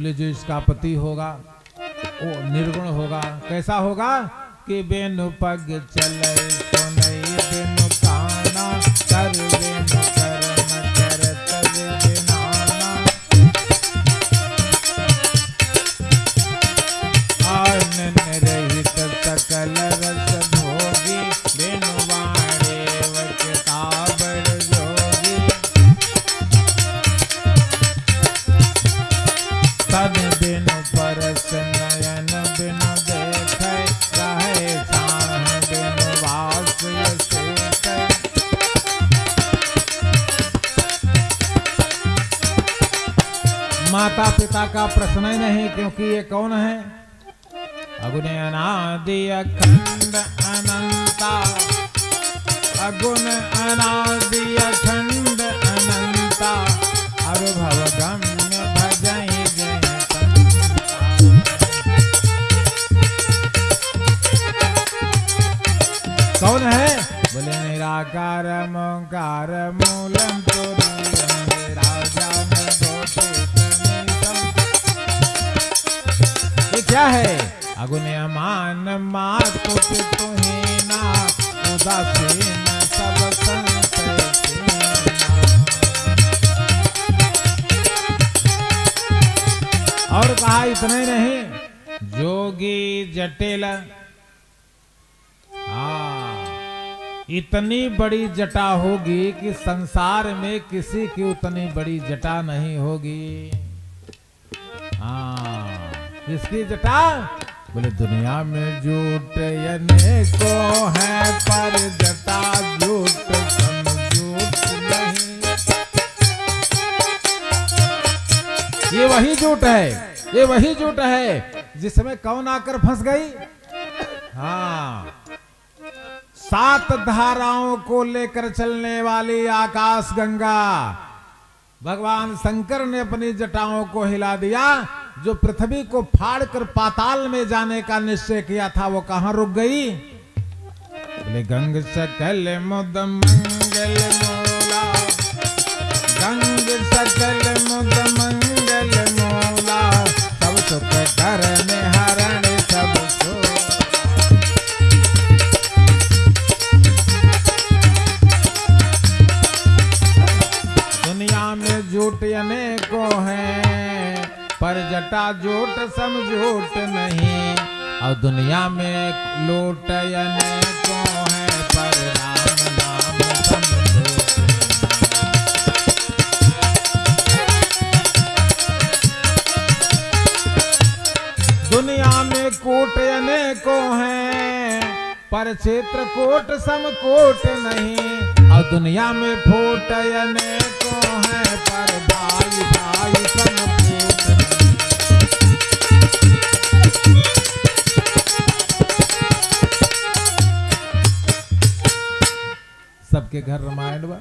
बोले जो इसका पति होगा वो निर्गुण होगा। कैसा होगा कि बेनु पग चले सुनई बिनु काना कर बेनु कर्म करत बिनाना आनन रहित सकल रस भोगी बिनु वाणे वचताबड़ जोगी तन बिनु परस नयन बिनु देखे रहे छाह बिनु वास यशेखे माता पिता का प्रश्न ही नहीं, क्योंकि ये कौन है? अगुण अनादि अखंड अनंता अगुण अनादि अखंड अनंता अनुभव गम्य भजई जय कौन है? बोले निराकार ओंकार मूलम तुरीयम विराजन ये क्या है? अगुण अमान मातु पितु हीना उदासीन सब संशय और कहा इतना ही नहीं, जोगी जटिल इतनी बड़ी जटा होगी कि संसार में किसी की उतनी बड़ी जटा नहीं होगी। किसकी जटा? बोले दुनिया में झूठ अनेको है पर जटा झूठ समझूठ नहीं। ये वही झूठ है, ये वही झूठ है जिसमें कौन आकर फंस गई? हाँ, 7 धाराओं को लेकर चलने वाली आकाश गंगा भगवान शंकर ने अपनी जटाओं को हिला दिया। जो पृथ्वी को फाड़कर पाताल में जाने का निश्चय किया था वो कहां रुक गई? बोले गंग सकल मुद मंगल मोला गंग सकल मुद मंगल मोला सब सुख करने हरण सब दुनिया में झूठ अनेकों हैं पर जटा झूठ समझूठ नहीं। और दुनिया में लूट अनेकों हैं पर राम नाम समझूठ। दुनिया में कोट अनेकों हैं पर क्षेत्र कोट समकोट नहीं। और दुनिया में फोट अनेकों हैं पर भाई भाई समकोट। सबके घर रामायण बा,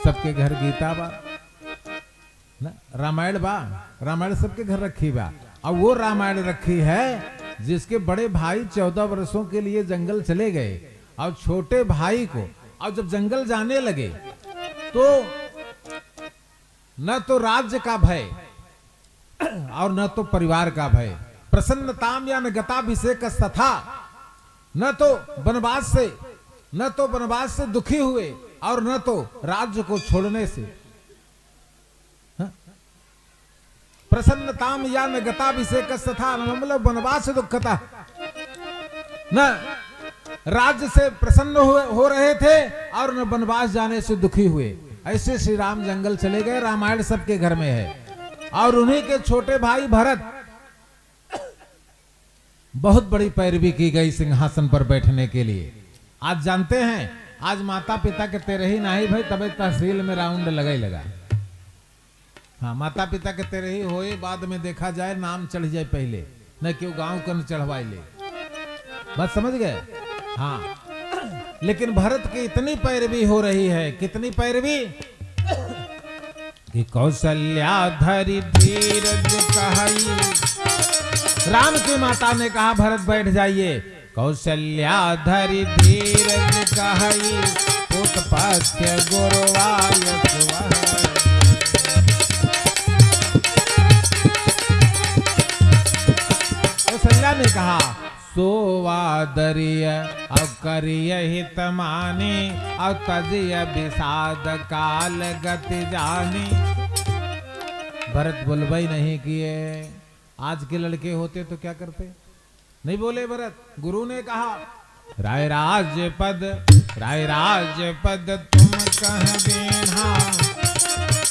सबके घर गीता बा ना, रामायण बा, रामायण सबके घर रखी बा। और वो रामायण रखी है जिसके बड़े भाई 14 वर्षों के लिए जंगल चले गए और छोटे भाई को, और जब जंगल जाने लगे तो न तो राज्य का भय और न तो परिवार का भय, प्रसन्नताम या न गताभिषेक तथा न तो वनवास से दुखी हुए और न तो राज्य को छोड़ने से। प्रसन्नताम या न गताभिषेक तथा मतलब वनवास से दुख था, न राज्य से प्रसन्न हो रहे थे और न वनवास जाने से दुखी हुए। ऐसे श्री राम जंगल चले गए। रामायण सबके घर में है। और उन्हीं के छोटे भाई भरत, बहुत बड़ी पैरवी की गई सिंहासन पर बैठने के लिए। आज जानते हैं, आज माता पिता के तेरे ही नहीं भाई, तबे तहसील में राउंड लगा ही लगा। हाँ, माता पिता के तेरे ही होए, बाद में देखा जाए नाम चढ़ जाए पहले, न क्यों गांव को न चढ़वाई ले। बात समझ गए? हाँ, लेकिन भरत की इतनी पैरवी हो रही है, कितनी पैरवी कि कौशल्या धरि धीरज कहाई। राम की माता ने कहा भरत बैठ जाइए। कौशल्या धरि धीरज कहाई, पुत्र गुरुवाय कहा सोवादरिय और करिय हित मानी और तजिय विषाद काल गति जानी। भरत बोलबई नहीं किए। आज के लड़के होते तो क्या करते? नहीं बोले भरत। गुरु ने कहा राय राज्य पद तुम कह देना।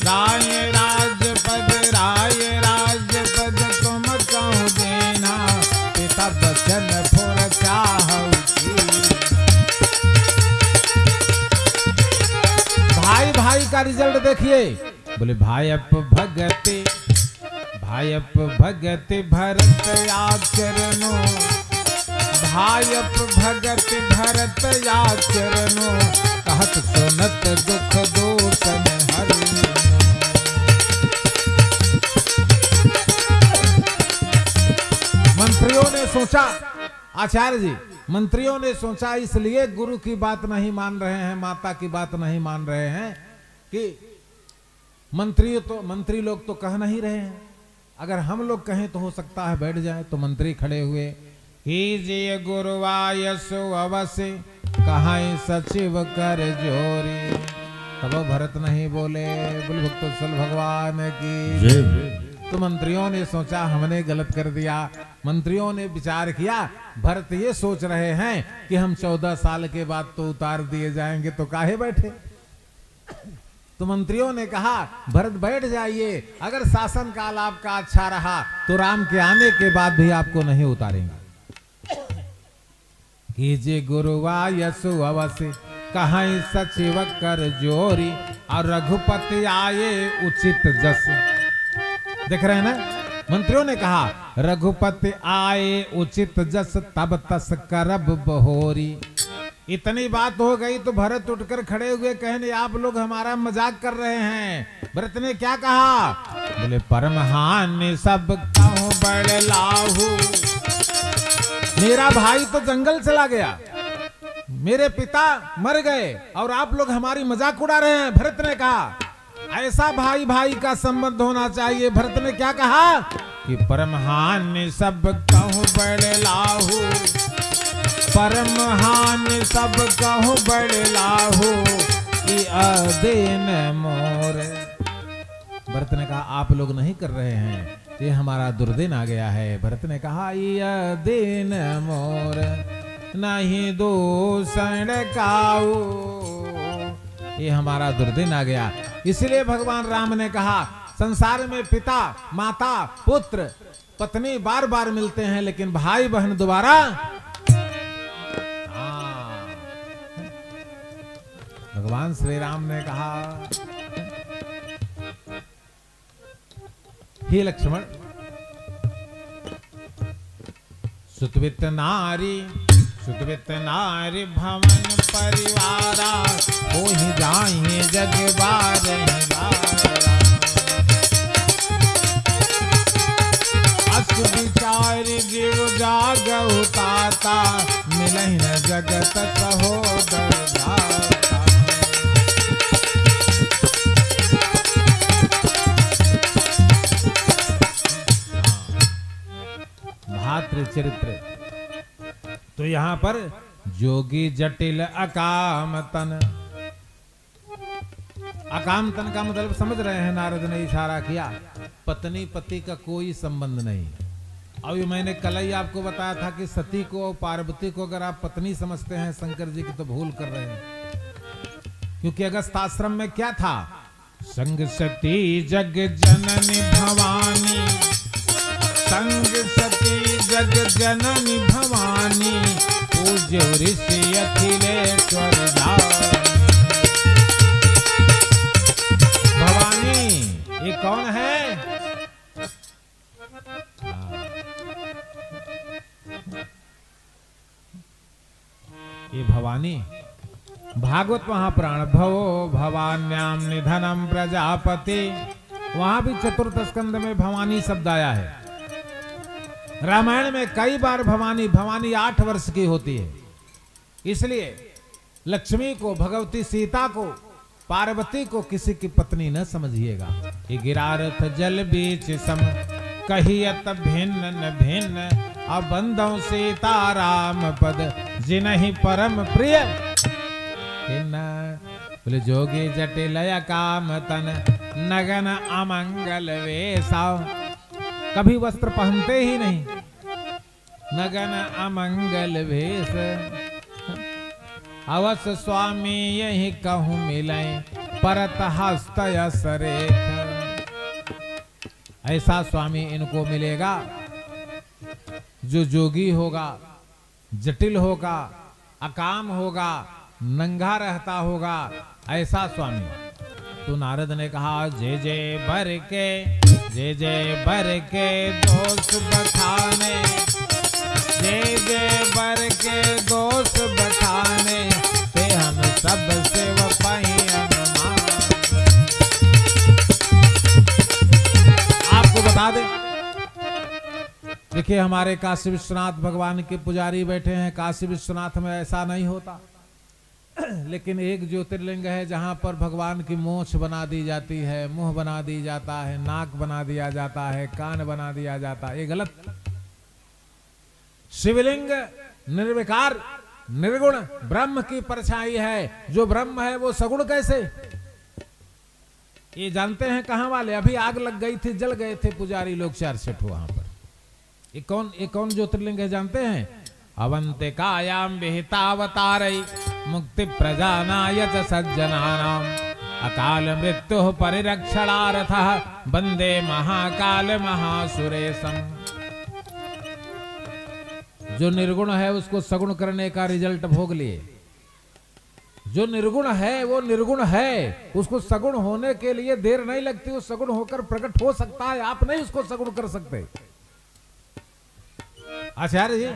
राय राज्य पद तुम कह देना। पिता बचन फुर चाहु की। भाई भाई का रिजल्ट देखिए। बोले भायप भगति भरत आचरणो। भायप भगति भरत आचरणो। कहत सुनत दुख दोषन हरिनो। मंत्रियों ने सोचा, आचार्य जी, मंत्रियों ने सोचा इसलिए गुरु की बात नहीं मान रहे हैं, माता की बात नहीं मान रहे हैं कि मंत्री लोग तो कह नहीं रहे हैं। अगर हम लोग कहें तो हो सकता है बैठ जाए। तो मंत्री खड़े हुए। कीजिए गुरुवायसु अवश्य कहां सचिव कर जोरी। तब भरत नहीं बोले। बोले भक्तवत्सल भगवान की जय। तो मंत्रियों ने सोचा हमने गलत कर दिया। मंत्रियों ने विचार किया भरत ये सोच रहे हैं कि हम 14 साल के बाद तो उतार दिए जाएंगे, तो काहे बैठे। तो मंत्रियों ने कहा भरत बैठ जाइए। अगर शासन काल आपका अच्छा रहा तो राम के आने के बाद भी आपको नहीं उतारेंगे। कीजिए गुरुवायसु अवश्य कहीं सचिव कर जोरी। और रघुपति आए उचित जस। देख रहे हैं ना, मंत्रियों ने कहा रघुपति आए उचित जस तब तस करब बहोरी। इतनी बात हो गई तो भरत उठकर खड़े हुए। कहने आप लोग हमारा मजाक कर रहे हैं। भरत ने क्या कहा? बोले परमहान सब कहूं बड़ लाहू। मेरा भाई तो जंगल चला गया, मेरे पिता मर गए और आप लोग हमारी मजाक उड़ा रहे हैं। भरत ने कहा ऐसा भाई भाई का संबंध होना चाहिए। भरत ने क्या कहा कि परमहान सब कहूं बड़ लाहू। परमहान सब कहूं बड़ लाहू कि अदेन मोर। भरत ने कहा आप लोग नहीं कर रहे हैं, ये हमारा दुर्दिन आ गया है। भरत ने कहा ये दिन मोर नहीं दूषण काऊ। ये हमारा दुर्दिन आ गया। इसलिए भगवान राम ने कहा संसार में पिता माता पुत्र पत्नी बार बार मिलते हैं, लेकिन भाई बहन दोबारा। भगवान श्री राम ने कहा हे लक्ष्मण, सुतवित नारी भवन परिवारा। हो ही जाए जग बार अस विचार गिर जागहु ताता। मिलहि न जगत सहोदर दाता। भातृ चरित्र। तो यहां पर जोगी जटिल अकाम तन। अकाम तन का मतलब समझ रहे हैं। नारद ने इशारा किया पत्नी पति का कोई संबंध नहीं। अभी मैंने कल ही आपको बताया था कि सती को और पार्वती को अगर आप पत्नी समझते हैं शंकर जी की तो भूल कर रहे हैं। क्योंकि अगस्त आश्रम में क्या था? संग सती जग जननी भवानी। संग सती जग जननी भवानी। पूज्य ऋषि अखिलेश्वर भवानी। ये कौन है? ये भवानी। भागवत महापुराण भवो भवान्याम निधनम प्रजापति। वहां भी चतुर्थ स्कंद में भवानी शब्द आया है। रामायण में कई बार भवानी 8 वर्ष की होती है। इसलिए लक्ष्मी को, भगवती सीता को, पार्वती को किसी की पत्नी न समझिएगा। गिरारथ जल बीच सम कहियत भिन्न न भिन्न। अब बंदों सीताराम पद जिन्हि परम प्रिय बोले जोगी जटिल काम तन नगन अमंगल वेशा, कभी वस्त्र पहनते ही नहीं, नगन अमंगल वेश। अवश्य स्वामी यही कहूँ मिले परत हस्त यस रेख, ऐसा स्वामी इनको मिलेगा जो जोगी होगा, जटिल होगा, अकाम होगा, नंगा रहता होगा, ऐसा स्वामी। तो नारद ने कहा जय जय बर के दोष बखाने, जय जय बर के दोष बखाने, ते हम सब सेव पाई अनुमान। आपको बता दे, देखिए हमारे काशी विश्वनाथ भगवान के पुजारी बैठे हैं। काशी विश्वनाथ में ऐसा नहीं होता, लेकिन एक ज्योतिर्लिंग है जहां पर भगवान की मूंछ बना दी जाती है, मुंह बना दी जाता है, नाक बना दिया जाता है, कान बना दिया जाता है। ये गलत। शिवलिंग निर्विकार निर्गुण ब्रह्म की परछाई है। जो ब्रह्म है वो सगुण कैसे? ये जानते हैं कहां वाले? अभी आग लग गई थी, जल गए थे पुजारी लोग 4 वहां पर। ये कौन ज्योतिर्लिंग है जानते हैं? अवंतिकायाम विहितावतारै मुक्ति प्रजानाय च सज्जनानाम अकाल मृत्यु परिरक्षणार्थः वंदे महाकाल महासुरेशम। जो निर्गुण है उसको सगुण करने का रिजल्ट भोग लिए। जो निर्गुण है वो निर्गुण है, उसको सगुण होने के लिए देर नहीं लगती। वो सगुण होकर प्रकट हो सकता है, आप नहीं उसको सगुण कर सकते। आचार्य जी,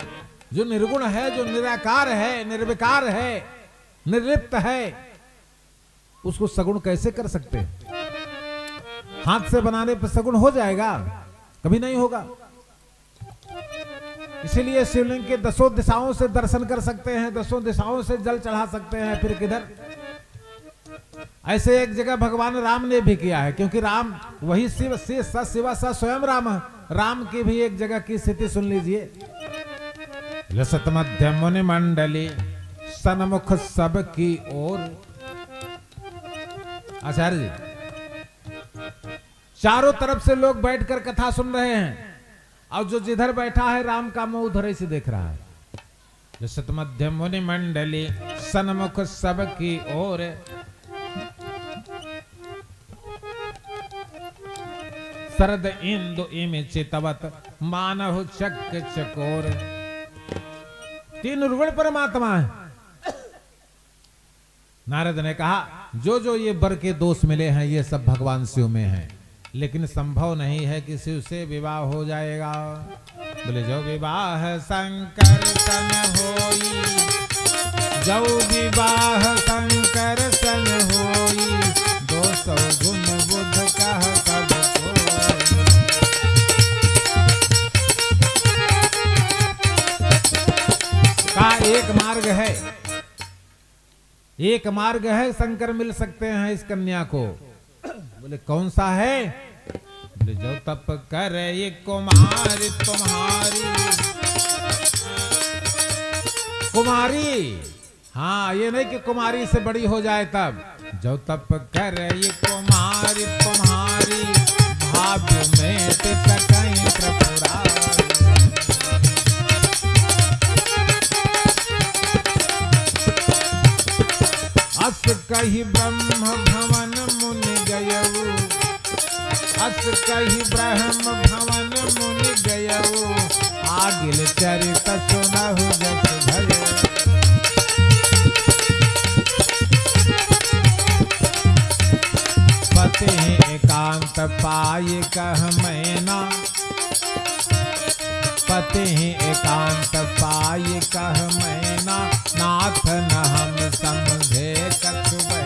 जो निर्गुण है, जो निराकार है, निर्विकार है, निर्लिप्त है, उसको सगुण कैसे कर सकते हैं? हाथ से बनाने पर सगुण हो जाएगा? कभी नहीं होगा। इसीलिए शिवलिंग के 10 दिशाओं से दर्शन कर सकते हैं, 10 दिशाओं से जल चढ़ा सकते हैं, फिर किधर। ऐसे एक जगह भगवान राम ने भी किया है, क्योंकि राम वही शिव से शिव स्वयं राम। राम की भी एक जगह की स्थिति सुन लीजिए। लसत मध्य मुनि मंडली सन्मुख सब की ओर। आचार्य जी, चारों तरफ से लोग बैठकर कथा सुन रहे हैं, और जो जिधर बैठा है राम का मुंह उधर ही से देख रहा है। लसत मध्य मुनि मंडली सन्मुख सब की ओर। शरद इंदु इम चितवत मानव चक चकोर। 3 निर्गुण परमात्मा है। नारद ने कहा जो ये बर के दोष मिले हैं ये सब भगवान शिव में हैं, लेकिन संभव नहीं है कि शिव से विवाह हो जाएगा। बोले जो विवाह शंकर सन होई, जो विवाह शंकर सन होई, 200 गुण बुध कह कब का एक मार्ग है, एक मार्ग है, शंकर मिल सकते हैं इस कन्या को। बोले कौन सा है? बोले जो तप कर ये कुमारी तुम्हारी। कुमारी, हाँ, ये नहीं कि कुमारी से बड़ी हो जाए तब। जो तप कर ये कुमारी तुम्हारी, भाव्य में सकई त्रिपुरारी। अस कही ब्रह्म भवन मुनि गयऊ, अस कही ब्रह्म भवन मुनि गयऊ, आगिल चरित सुनहु जस भयो। पति एकांत पाए कह मैना, पति एकांत पाए कह मैना, नाथ न हम समझे कछुबे।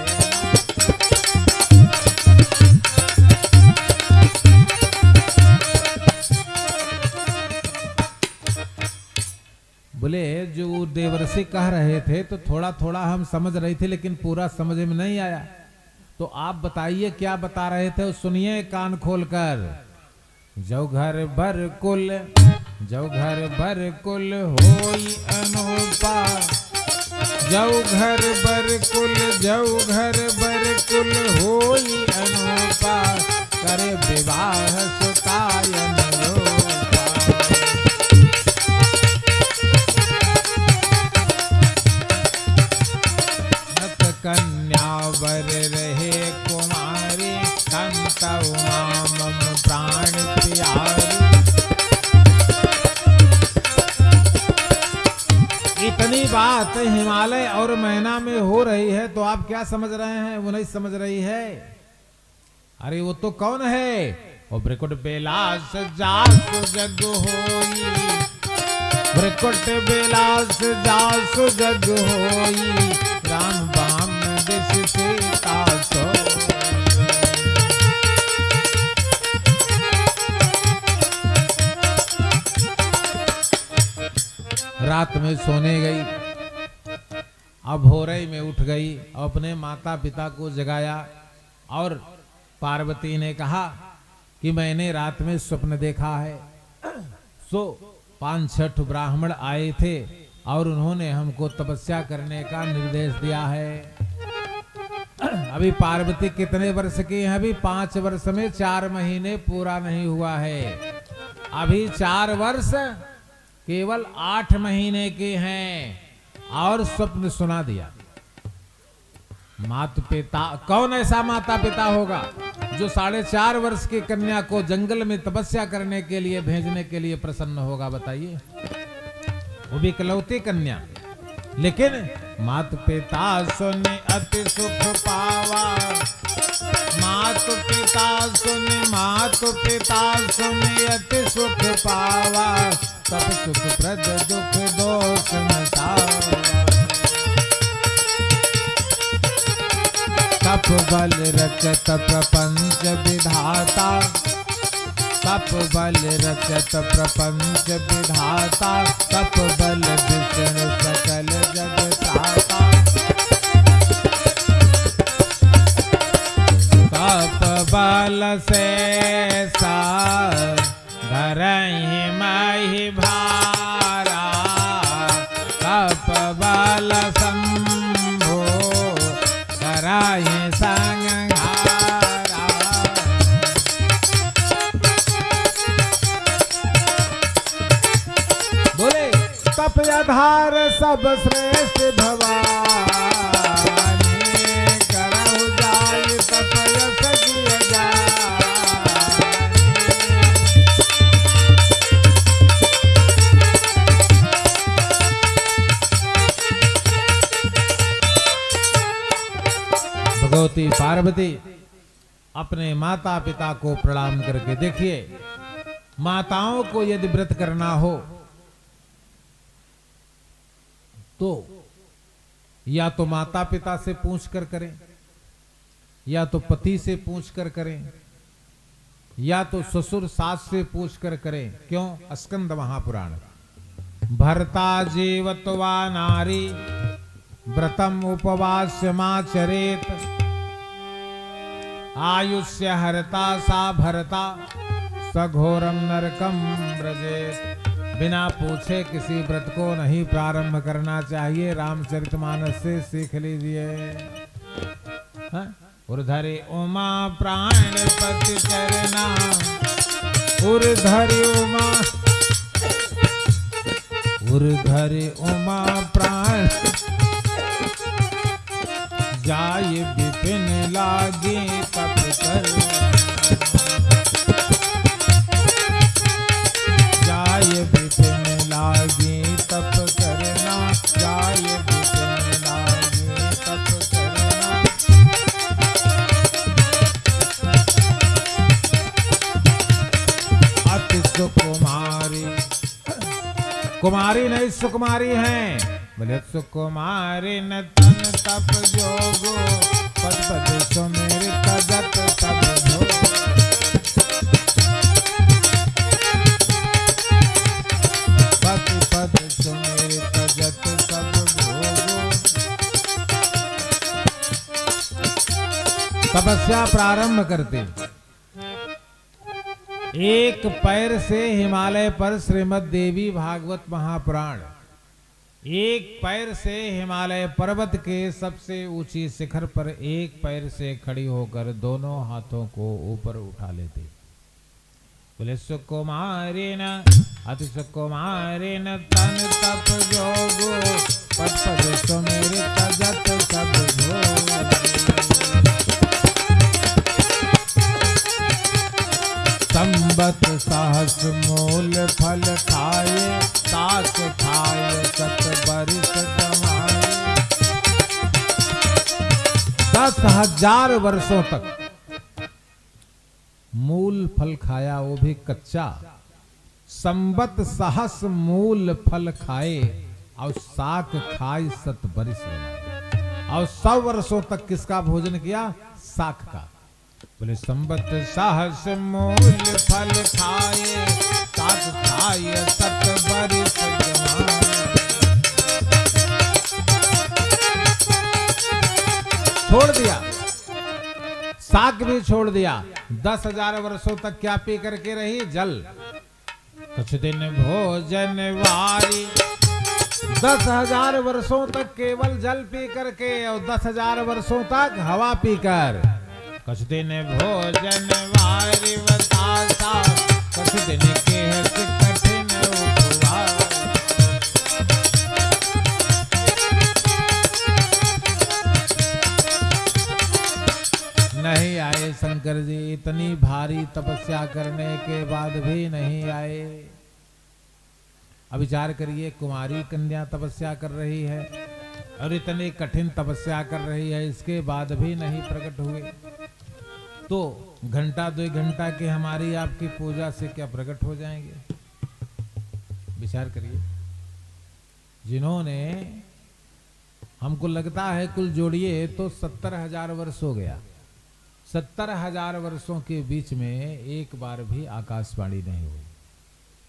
बोले जो देवर्षि कह रहे थे तो थोड़ा थोड़ा हम समझ रहे थे, लेकिन पूरा समझ में नहीं आया। तो आप बताइए क्या बता रहे थे, सुनिए कान खोलकर। जो घर भर कुल जौ घर बर कुल होई अनुपा, जौ घर बर कुल होई अनुपा, करे विवाह सुतायन रूपा। नत कन्या वर रहे कुमारी, कंत उमा मम प्राण प्यारी। इतनी बात हिमालय और मैना में हो रही है तो आप क्या समझ रहे हैं? वो नहीं समझ रही है। अरे वो तो कौन है? वो ब्रिकुट बेलास जासु जग होई, ब्रिकुट बेलास जासु जग होई, राम बाम दिस सीता सो। रात में सोने गई, अब भोरई में उठ गई, अपने माता पिता को जगाया और पार्वती ने कहा कि मैंने रात में स्वप्न देखा है। सो 5-6 ब्राह्मण आए थे और उन्होंने हमको तपस्या करने का निर्देश दिया है। अभी पार्वती कितने वर्ष की है? अभी 5 वर्ष में 4 महीने पूरा नहीं हुआ है। अभी 4 वर्ष केवल 8 महीने के हैं और स्वप्न सुना दिया। माता पिता, कौन ऐसा माता पिता होगा जो 4.5 वर्ष की कन्या को जंगल में तपस्या करने के लिए भेजने के लिए प्रसन्न होगा? बताइए, वो भी इकलौती कन्या। लेकिन माता पिता सुने अति सुख पावा, माता पिता सुने अति सुख पावा, तब सुख प्रद दुख दोष नसावा। तप बल रचत प्रपंच विधाता, तप बल रचत प्रपंच विधाता, तप बल विष्णु सकल जग त्राता। तप बल से सा धरहि महि भारा, तप बल शंभो धरहि संहारा। बोले तप आधार सब श्रेष्ठ भवानी, करहु जाय तप यश जिय जाय। भगवती पार्वती अपने माता पिता को प्रणाम करके, देखिए माताओं को यदि व्रत करना हो तो या तो माता पिता से पूछ कर करें, या तो पति से पूछ कर करें, या तो ससुर सास से पूछ कर करें। क्यों? स्कंद महापुराण। भर्ता जीवत्वा नारी व्रतम उपवास्यमाचरेत, आयुष्य हरता सा भरता, सघोरम नरकम व्रजेत। बिना पूछे किसी व्रत को नहीं प्रारंभ करना चाहिए। रामचरितमानस से सीख लीजिए। उर्धरे उमा प्राणपति चरना, उर्धरे उमा प्राण जाय विपिन लागे तप कर, जाय विपिन लागे तप करना, जाय विपिन लागे तप करना। अति सुकुमारी, कुमारी नहीं सुकुमारी हैं। बोले सुकुमारी न तन तप जोगो, पद पद सुमिरत जत तब भोग। पद पद सुमिरत जत तब भोग। तपस्या प्रारंभ करते एक पैर से हिमालय पर श्रीमद् देवी भागवत महापुराण, एक पैर से हिमालय पर्वत के सबसे ऊंची शिखर पर एक पैर से खड़ी होकर दोनों हाथों को ऊपर उठा लेती। बोले सुकुमारी न अति सुकुमारी न तन तप जोगो पद पद सुमिरत जत सब भोग। संबत सहस मूल फल खाए ताक खाए सत बरिस कमाए। 10,000 वर्षों तक मूल फल खाया, वो भी कच्चा। संबत सहस मूल फल खाए और साक खाए सत बरिस कमाए। और 100 वर्षों तक किसका भोजन किया? साक का। बोले संबत सहस मूल फल खाए साक खाए सत बरिस कमाए। छोड़ दिया, साग भी छोड़ दिया। 10,000 वर्षों तक क्या पी करके रही? जल। कुछ दिन भोजन वारी, 10,000 वर्षों तक केवल जल पी करके और 10,000 वर्षों तक हवा पीकर। कुछ दिन भोजन वारी बतासा, कुछ दिन के कठिन उपवास। नहीं आए शंकर जी, इतनी भारी तपस्या करने के बाद भी नहीं आए। अब विचार करिए, कुमारी कन्या तपस्या कर रही है और इतनी कठिन तपस्या कर रही है, इसके बाद भी नहीं प्रकट हुए, तो घंटा 2 घंटा के हमारी आपकी पूजा से क्या प्रकट हो जाएंगे? विचार करिए। जिन्होंने, हमको लगता है कुल जोड़िए तो 70,000 वर्ष हो गया। 70,000 वर्षों के बीच में एक बार भी आकाशवाणी नहीं हुई।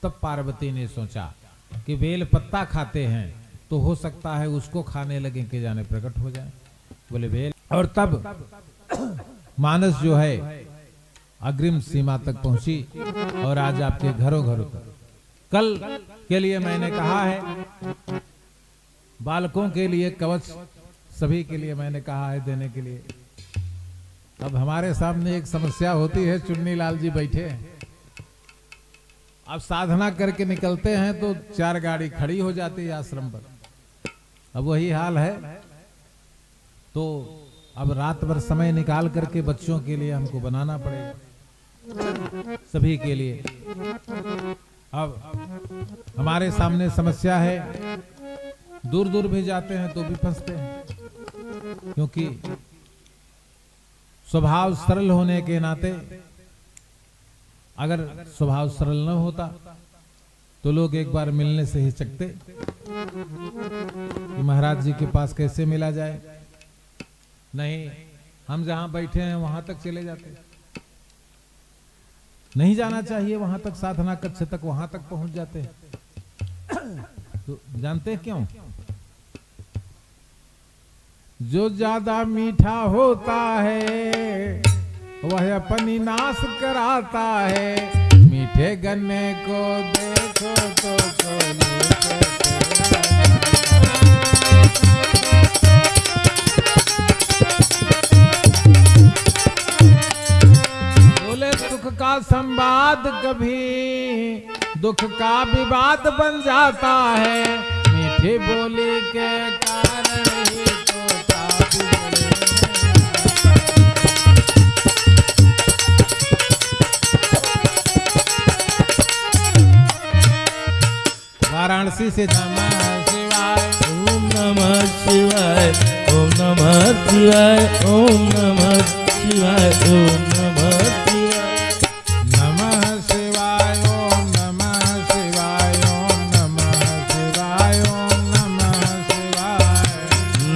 तब पार्वती ने सोचा कि बेल पत्ता खाते हैं तो हो सकता है उसको खाने लगे कि जाने प्रकट हो जाए। बोले बेल, और तब मानस जो है अग्रिम सीमा तक पहुंची और आज आपके घरों घरों तक। कल के लिए मैंने कहा है, बालकों के लिए कवच सभी के लिए मैंने कहा है देने के लिए। अब हमारे सामने एक समस्या होती है, चुन्नी लाल जी बैठे हैं, अब साधना करके निकलते हैं तो 4 गाड़ी खड़ी हो जाती है आश्रम पर। अब वही हाल है, तो अब रात भर समय निकाल करके बच्चों के लिए हमको बनाना पड़ेगा, सभी के लिए। अब हमारे सामने समस्या है, दूर दूर भी जाते हैं तो भी फंसते हैं, क्योंकि स्वभाव सरल होने के नाते अगर स्वभाव सरल न होता तो लोग एक बार मिलने से ही चकते कि महाराज जी के पास कैसे मिला जाए। नहीं, हम जहां बैठे हैं वहां तक चले जाते, नहीं जाना चाहिए वहां तक, साधना कक्ष तक, वहां तक पहुंच जाते हैं। तो जानते हैं क्यों? जो ज्यादा मीठा होता है वह अपनी नाश कराता है। मीठे गन्ने को देखो तो बोले सुख का संवाद कभी दुख का विवाद बन जाता है। मीठी बोली के कारण ही वाराणसी से नमः शिवाय, ओम नमः शिवाय, ओम नमः शिवाय, ओम नमः शिवाय, ओम नमः शिवाय, नमः शिवाय, ओम नमः शिवाय, ओम नमः शिवाय, ओम नमः शिवाय,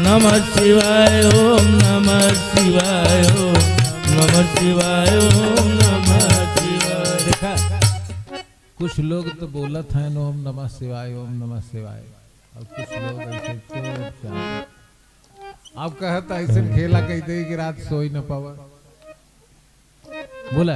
नमः शिवाय, ओम नमः शिवाय, ओम नमः शिवाय, ओम नमः शिवाय। देखा, कुछ लोग तो बोलत हैं ओम नमः शिवाय, ओम नमः शिवाय, और कुछ लोग ऐसे चुपचाप। आप कहता ऐसे खेला कहते कि रात सोई न पावा। बोला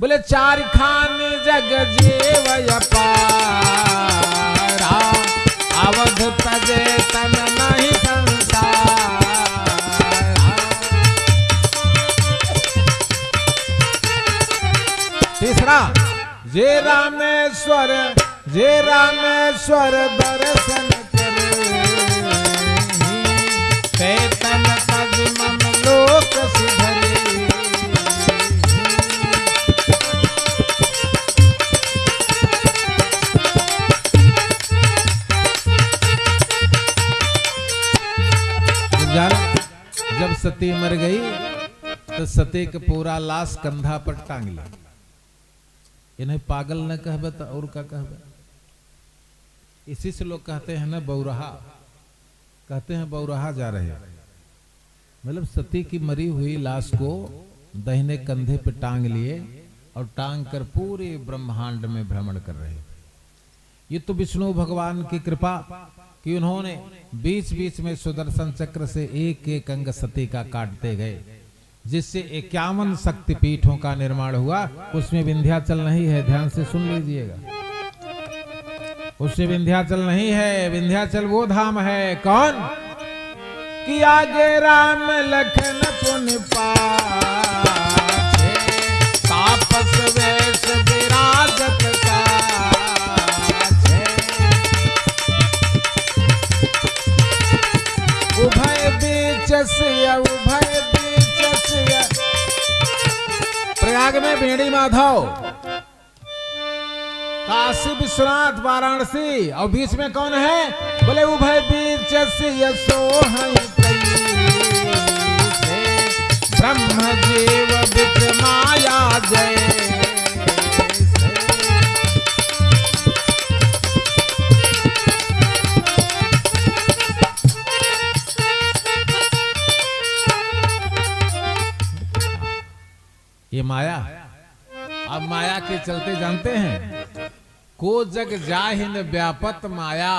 बोले चार खान जग जीव पारा, अवध तजे तन नहीं संसार। तीसरा, जे रामेश्वर दर्शन करे, तन तज मन लोक सुधरे। जब सती मर गई तो सती का पूरा लाश कंधा पर टांग लिया। इन्हें पागल न कहबे तो और क्या कहबे। इसी से लोग कहते हैं ना बौरहा, कहते हैं बौरहा जा रहे हैं। मतलब सती की मरी हुई लाश को दाहिने कंधे पे टांग लिए और टांग कर पूरे ब्रह्मांड में भ्रमण कर रहे हैं। ये तो विष्णु भगवान की कृपा कि उन्होंने बीच बीच में सुदर्शन चक्र से एक एक अंग सती का काटते गए, जिससे 51 शक्तिपीठों का निर्माण हुआ। उसमें विंध्याचल नहीं है, ध्यान से सुन लीजिएगा। उसमें विंध्याचल नहीं है, विंध्याचल वो धाम है कौन कि आगे राम लखन पुन पाछे, तापस वेश विराजत काछे। उभय बीच प्रयाग में बेड़ी माधव, काशी विश्वनाथ वाराणसी, और बीच में कौन है बोले उभय बीच ब्रह्म जीव बिच माया जय। ये माया, अब माया के चलते जानते हैं को जग जाहिन व्यापत माया।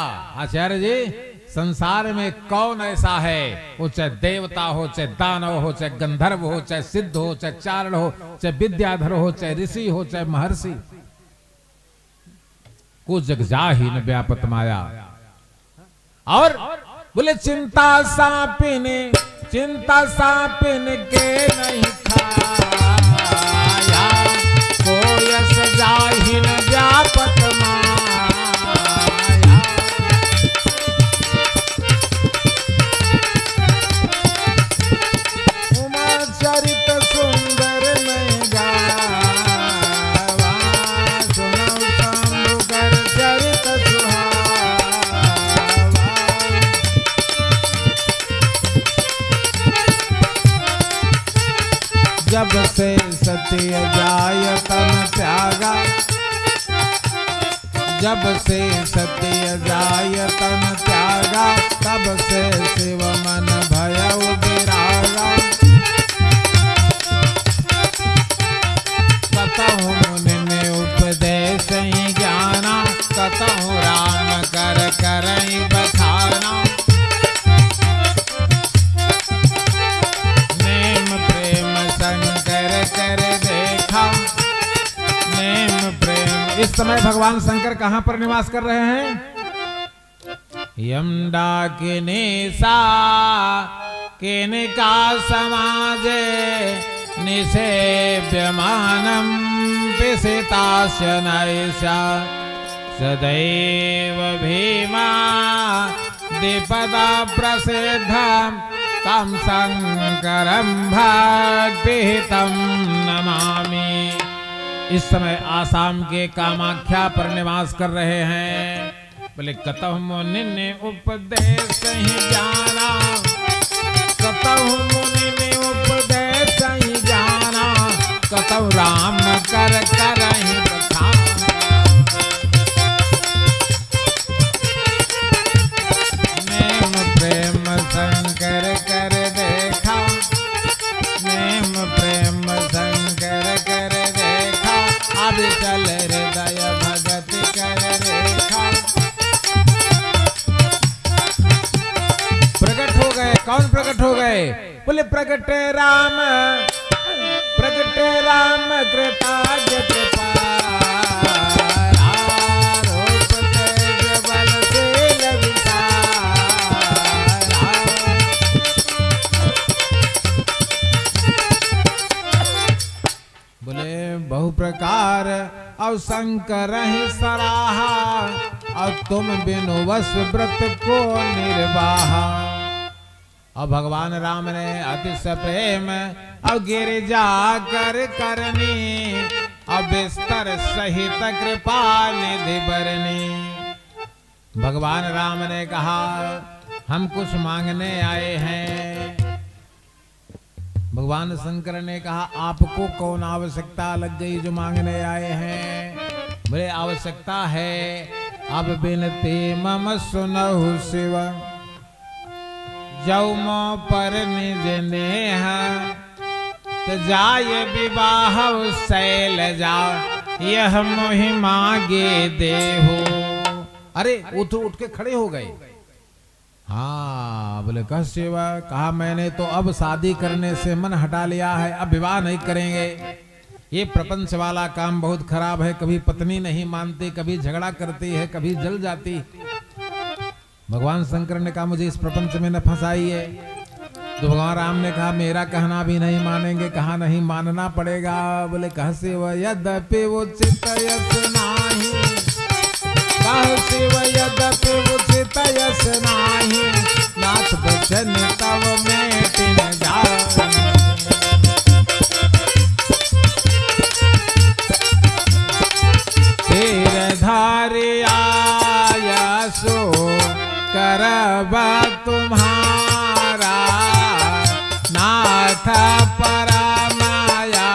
आचार्य जी, संसार में कौन ऐसा है, वो चाहे देवता हो, चाहे दानव हो, चाहे गंधर्व हो, चाहे सिद्ध हो, चाहे चारण हो, चाहे विद्याधर हो, चाहे ऋषि हो, चाहे महर्षि, को जग जाहिन व्यापत माया। और बोले चिंता सापिन के नहीं खाया, कोयस जाहिन व्यापत माया। उमा चरित सुंदर में गावा, सुनौ शंभुकर चरित सुहावा। जब से सत्य जाय तन त्यागा, जब से सत्य जाय तन त्यागा, तब से शिव मन भयउ विरागा। कतहु मुनि ने उपदेश ही ज्ञाना, कतहु राम कर करई बखाना। नेम प्रेम शंकर कर देखा, नेम प्रेम। इस समय भगवान शंकर कहां पर निवास कर रहे हैं? यमडा के निशा केनिका समाजे, निषेव्यमानं पिसितास्य नैषा। सदैव भीमा द्विपदा प्रसिद्धं, तं शंकरं भक्तिहितं नमामि। इस समय आसाम के कामाख्या पर निवास कर रहे हैं। बोले कतहु मुनि ने उपदेश ही जाना, कतहु मुनि ने उपदेश ही जाना, कतहु राम कर करहि बखाना। नेम प्रेम शंकर कर देखा, नेम प्रेम शंकर कर देखा। अब चल हृदय भगत कर रेखा। प्रकट हो गए, कौन प्रकट हो गए? बोले प्रकटे राम कृताज बहु प्रकार और शंकर ही सराहा और तुम बिनु वस व्रत को निर्वाहा। और भगवान राम ने अतिशय प्रेम और गिरजा कर करनी और बिस्तर सहित कृपा निधि बरनी। भगवान राम ने कहा हम कुछ मांगने आए हैं। भगवान शंकर ने कहा आपको कौन आवश्यकता लग गई जो मांगने आए हैं? बोले आवश्यकता है अब बिनती मम सुनहु शिव जौ मो पर निज नेह तो जाय विवाह शैल जा यह मोहि मांगे देहो। अरे उठ के खड़े हो गए। हाँ बोले कह सेवा कहा मैंने तो अब शादी करने से मन हटा लिया है, अब विवाह नहीं करेंगे। ये प्रपंच वाला काम बहुत खराब है, कभी पत्नी नहीं मानती, कभी झगड़ा करती है, कभी जल जाती। भगवान शंकर ने कहा मुझे इस प्रपंच में न फंसाइए। तो भगवान राम ने कहा मेरा कहना भी नहीं मानेंगे। कहा नहीं मानना पड़ेगा। बोले कह सेवा यद्यपि उचित यस नाही, कह सेवा यद्यपि उचित यस नाही, नाथ बचन तव में तिन जाए। तेरे धारे आया सो करबा तुम्हारा, नाथ परमाया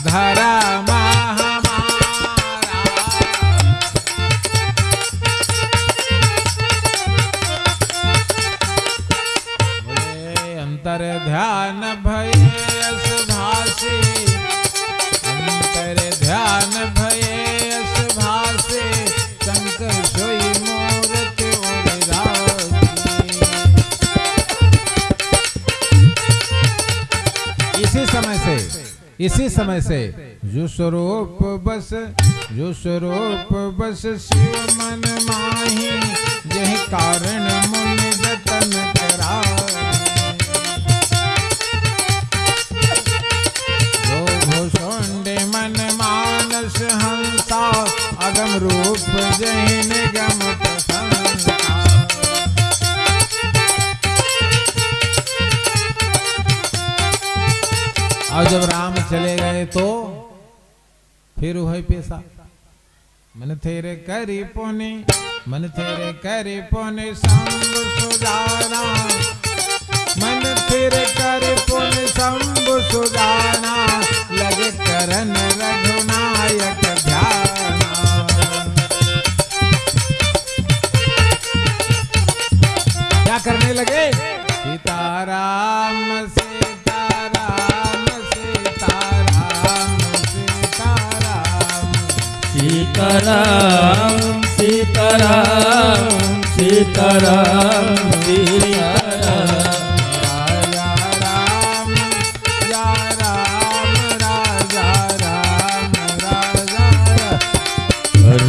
धर्म हमारा। बोले अंतर ध्यान भयस भासी, अंतर ध्यान भयस भासी, शंकर सोई मूर्ति इसी समय से जो स्वरूप बस शिव मन माही, यही कारण मुनि जतन कराए। जो भूषुंड मन मानस हंसा, अगम रूप जही निगम प्रशंसा। और जब राम चले गए तो फिर वही पेशा, मन तेरे करी पुनि, मन तेरे करी पुनि शंभु सुजाना, मन तेरे करी पुनि शंभु सुजाना, लगे करन रघुनायक ध्याना। क्या करने लगे? सीताराम सीताराम सीताराम सीताराम, सीताराम सीताराम सीताराम सीताराम,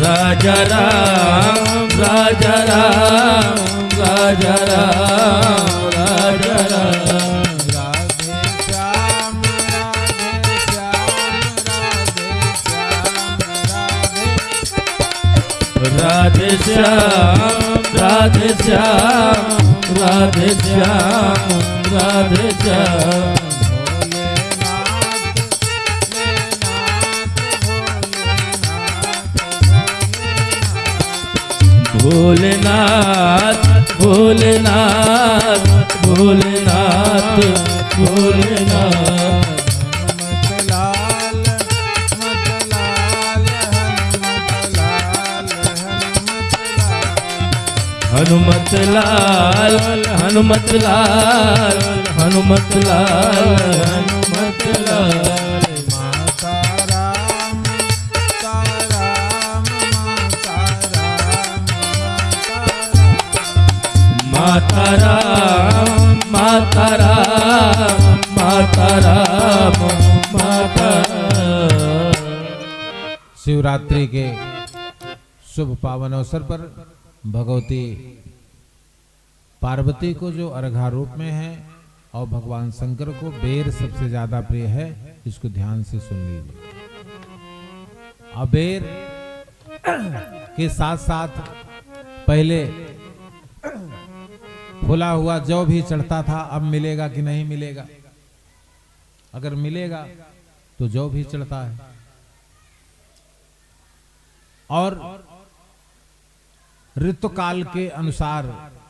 राजा राम राजा राम राजा राम राजा राम, राधे श्याम राधे श्याम राधे श्याम राधे श्याम, भोलेनाथ भोलेनाथ भोलेनाथ भोलेनाथ, हनुमत लाल हनुमत लाल हनुमत लाल हनुमत लाल, माता राम माता राम माता राम माता राम माता राम। शिवरात्रि के शुभ पावन अवसर पर भगवती पार्वती को जो अर्घा रूप में है और भगवान शंकर को बेर सबसे ज्यादा प्रिय है, इसको ध्यान से सुन लीजिए। अबेर के साथ साथ पहले फुला हुआ जौ भी चढ़ता था, अब मिलेगा कि नहीं मिलेगा? अगर मिलेगा तो जौ भी चढ़ता है। और ऋतुकाल के अनुसार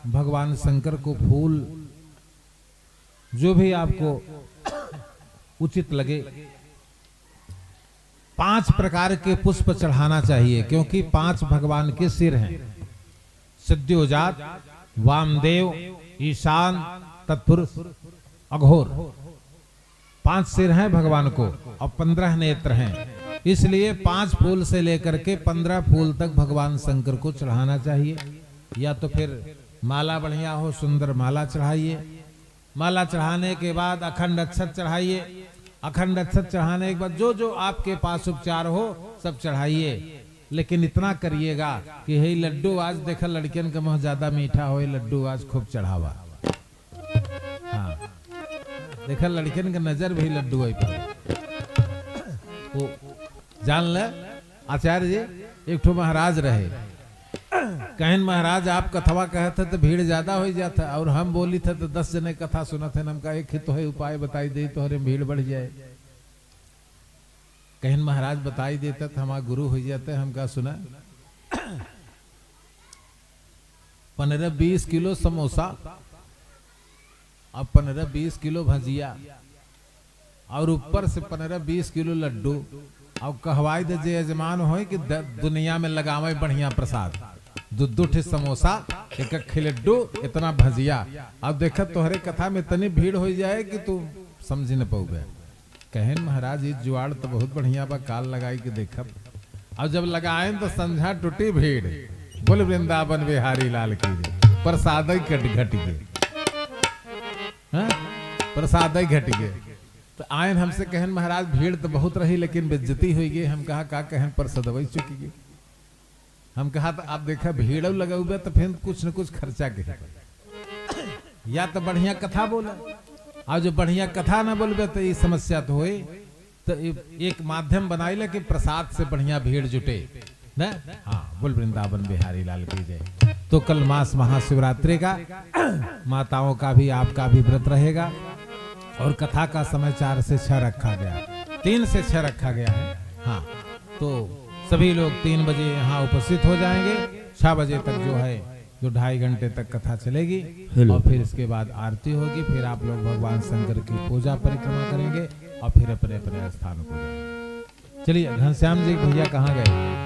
भगवान शंकर को फूल जो भी आपको उचित लगे 5 प्रकार के पुष्प चढ़ाना चाहिए, क्योंकि 5 भगवान के सिर हैं। सिद्धियोजात, वामदेव, ईशान, तत्पुरुष, अघोर, 5 सिर हैं भगवान को और 15 नेत्र हैं। इसलिए 5 फूल से लेकर के 15 फूल तक भगवान शंकर को चढ़ाना चाहिए। या तो फिर माला बढ़िया हो, सुंदर माला चढ़ाइए। माला चढ़ाने के बाद अखंड अक्षत चढ़ाइए। अखंड अक्षत चढ़ाने के बाद जो जो आपके पास उपचार हो सब चढ़ाइए। लेकिन इतना करिएगा कि हे लड्डू आज देखा लड़कियन का मुंह ज्यादा मीठा हो, लड्डू आज खूब चढ़ावा। हाँ, देखा लड़कियन का नजर भी लड्डू पर वो जान ले। आचार्य जी एक ठो महाराज रहे, कहन महाराज आप कथवा कहे थे तो भीड़ ज्यादा हो जाता, और हम बोली थे तो 10 जने कथा सुना थे। हमका एक ही तो है उपाय बताई दे तो हरे भीड़ बढ़ जाए। कहन महाराज बताई देता तो हमारा गुरु हो जाते। हमका सुना 15-20 किलो समोसा और 15-20 किलो भजिया और ऊपर से 15-20 किलो लड्डू और कहवाई दे जे यजमान हो कि दुनिया में लगावे बढ़िया प्रसाद। 2-2 समोसा, 1 लड्डू, इतना भजिया। अब देखा तोहरे कथा में इतनी भीड़ हो जाए कि तू समझ न पाओगे। कहन महाराज ये जुआड़ तो बहुत बढ़िया बा, काल लगाई के देखब। अब जब लगाए तो संझा टूटी भीड़। बोल वृंदावन बिहारी लाल की प्रसाद घट गए, प्रसाद घट गए। तो आयन हमसे कहन महाराज भीड़ तो बहुत रही लेकिन बेइज्जती हुई गई। हम कहा का कहन प्रसाद वही चुकी गई। हम कहा तो आप देखा भीड़ लगा हुआ तो फिर कुछ न कुछ खर्चा के या तो बढ़िया कथा बोला, और जो बढ़िया कथा ना बोलबे तो ये समस्या तो होए। तो एक माध्यम बनाइले कि प्रसाद से बढ़िया भीड़ जुटे ना। हाँ, बोल वृंदावन बिहारी लाल की जय। तो कल मास महाशिवरात्रि का माताओं का भी आपका भी व्रत रहेगा और कथा का समय 4 से 6 रखा गया, 3 से 6 रखा गया है। हाँ, तो सभी लोग 3 बजे यहाँ उपस्थित हो जाएंगे। 6 बजे तक जो है जो 2.5 घंटे तक कथा चलेगी और फिर इसके बाद आरती होगी। फिर आप लोग भगवान शंकर की पूजा परिक्रमा करेंगे और फिर अपने अपने स्थान को जाएंगे। चलिए घनश्याम जी भैया कहाँ गए?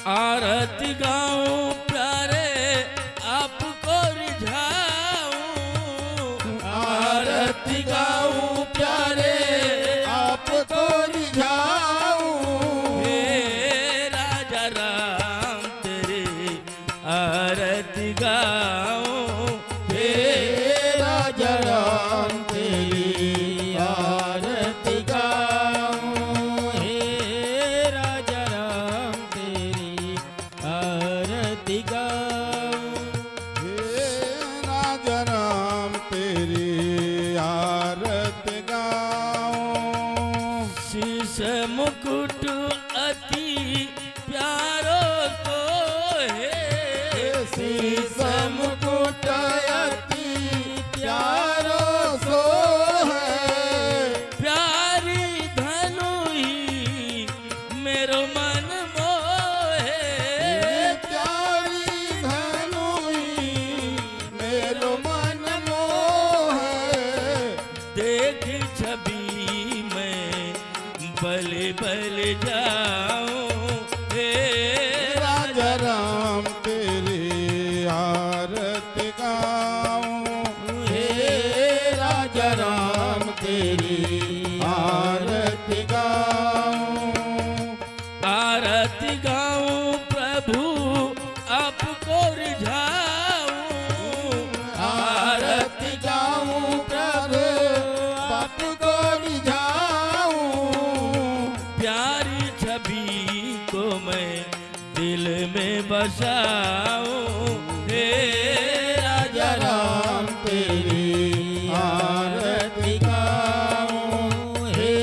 आरती गाऊं प्यारे आपको रिझा गाऊं, हे राजा राम तेरी आरती गाऊं, हे राजा राम तेरी आरती गाऊं, हे राजा राम तेरी आरती गाऊं। शीश मुकुट अति प्यारो तो है, शीश मुकुट अति प्यारो सो है। प्यारी धनु ही मेरो मन मोहे, प्यारी धनुई मेरो मन मोहे। देख छवि में बल बल जाऊं, हे राजा राम तेरी आरती गाऊं, हे राजा राम तेरी आरती गाऊं। आरती गाऊं प्रभु आपको रिझाऊं, आरती गाऊं प्रभु आपको रिझाऊं। प्यारी छवि को मैं दिल में बसाऊं, हे राजा राम तेरी आरती गाऊं, हे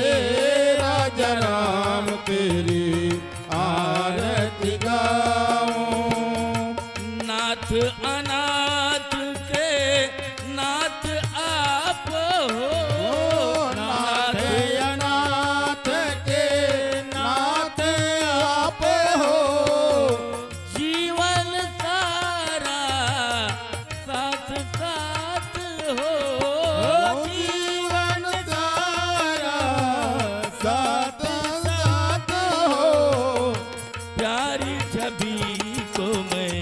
राजा राम तेरी आरती गाऊं। नाथ अनाथ के नाथ आप हो, नाथ अनाथ के नाथ आप हो। जीवन सारा साथ साथ हो, जीवन सारा साथ साथ हो। प्यारी छवि को मैं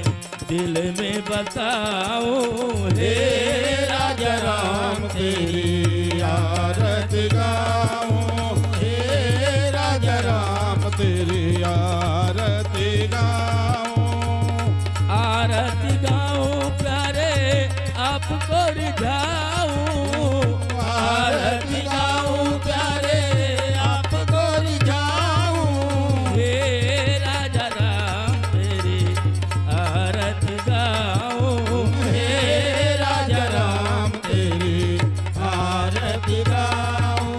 दिल में बताऊं, हे राजा राम तेरी आरती गाऊं, हे राजा राम तेरी आरती गाऊं। आरती गाऊं प्यारे आपको रिझाऊं, आरती गाऊं प्यारे आपको रिझाऊं। हे राजा राम तेरी आरती गाऊं, हे राजा राम तेरी आरती गाऊं।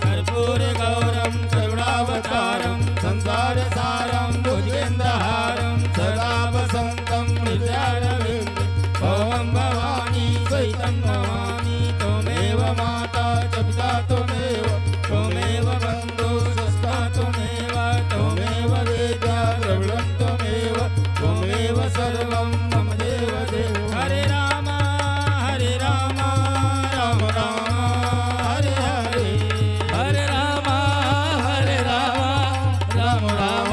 कर्पूर गौरम करुणावतारम संसार सारम भुजगेन्द्रहारम सदा वसंतम हृदयारविंद ओम भवानी सहितं नमामि। त्वमेव माता च पिता त्वमेव, त्वमेव बन्धु सस्ता त्वमेव, त्वमेव वेद्या द्रविणं त्वमेव, त्वमेव सर्वं मम देव देव। हरे राम राम राम हरे हरे। हरे राम राम राम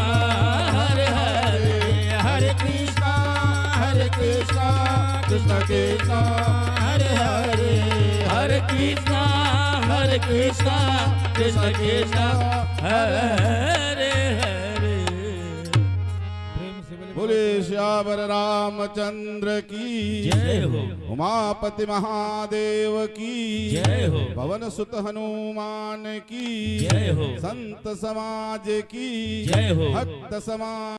हरे हरे। हरे कृष्णा कृष्ण कृष्ण हरे हरे। हरे कृष्णा कृष्ण कृष्ण हरे हरे। प्रेम से बोले बोले श्यावर रामचंद्र की जय हो, उमापति महादेव की जय हो, पवन सुत हनुमान की जय हो, संत समाज की जय हो। भक्त समाज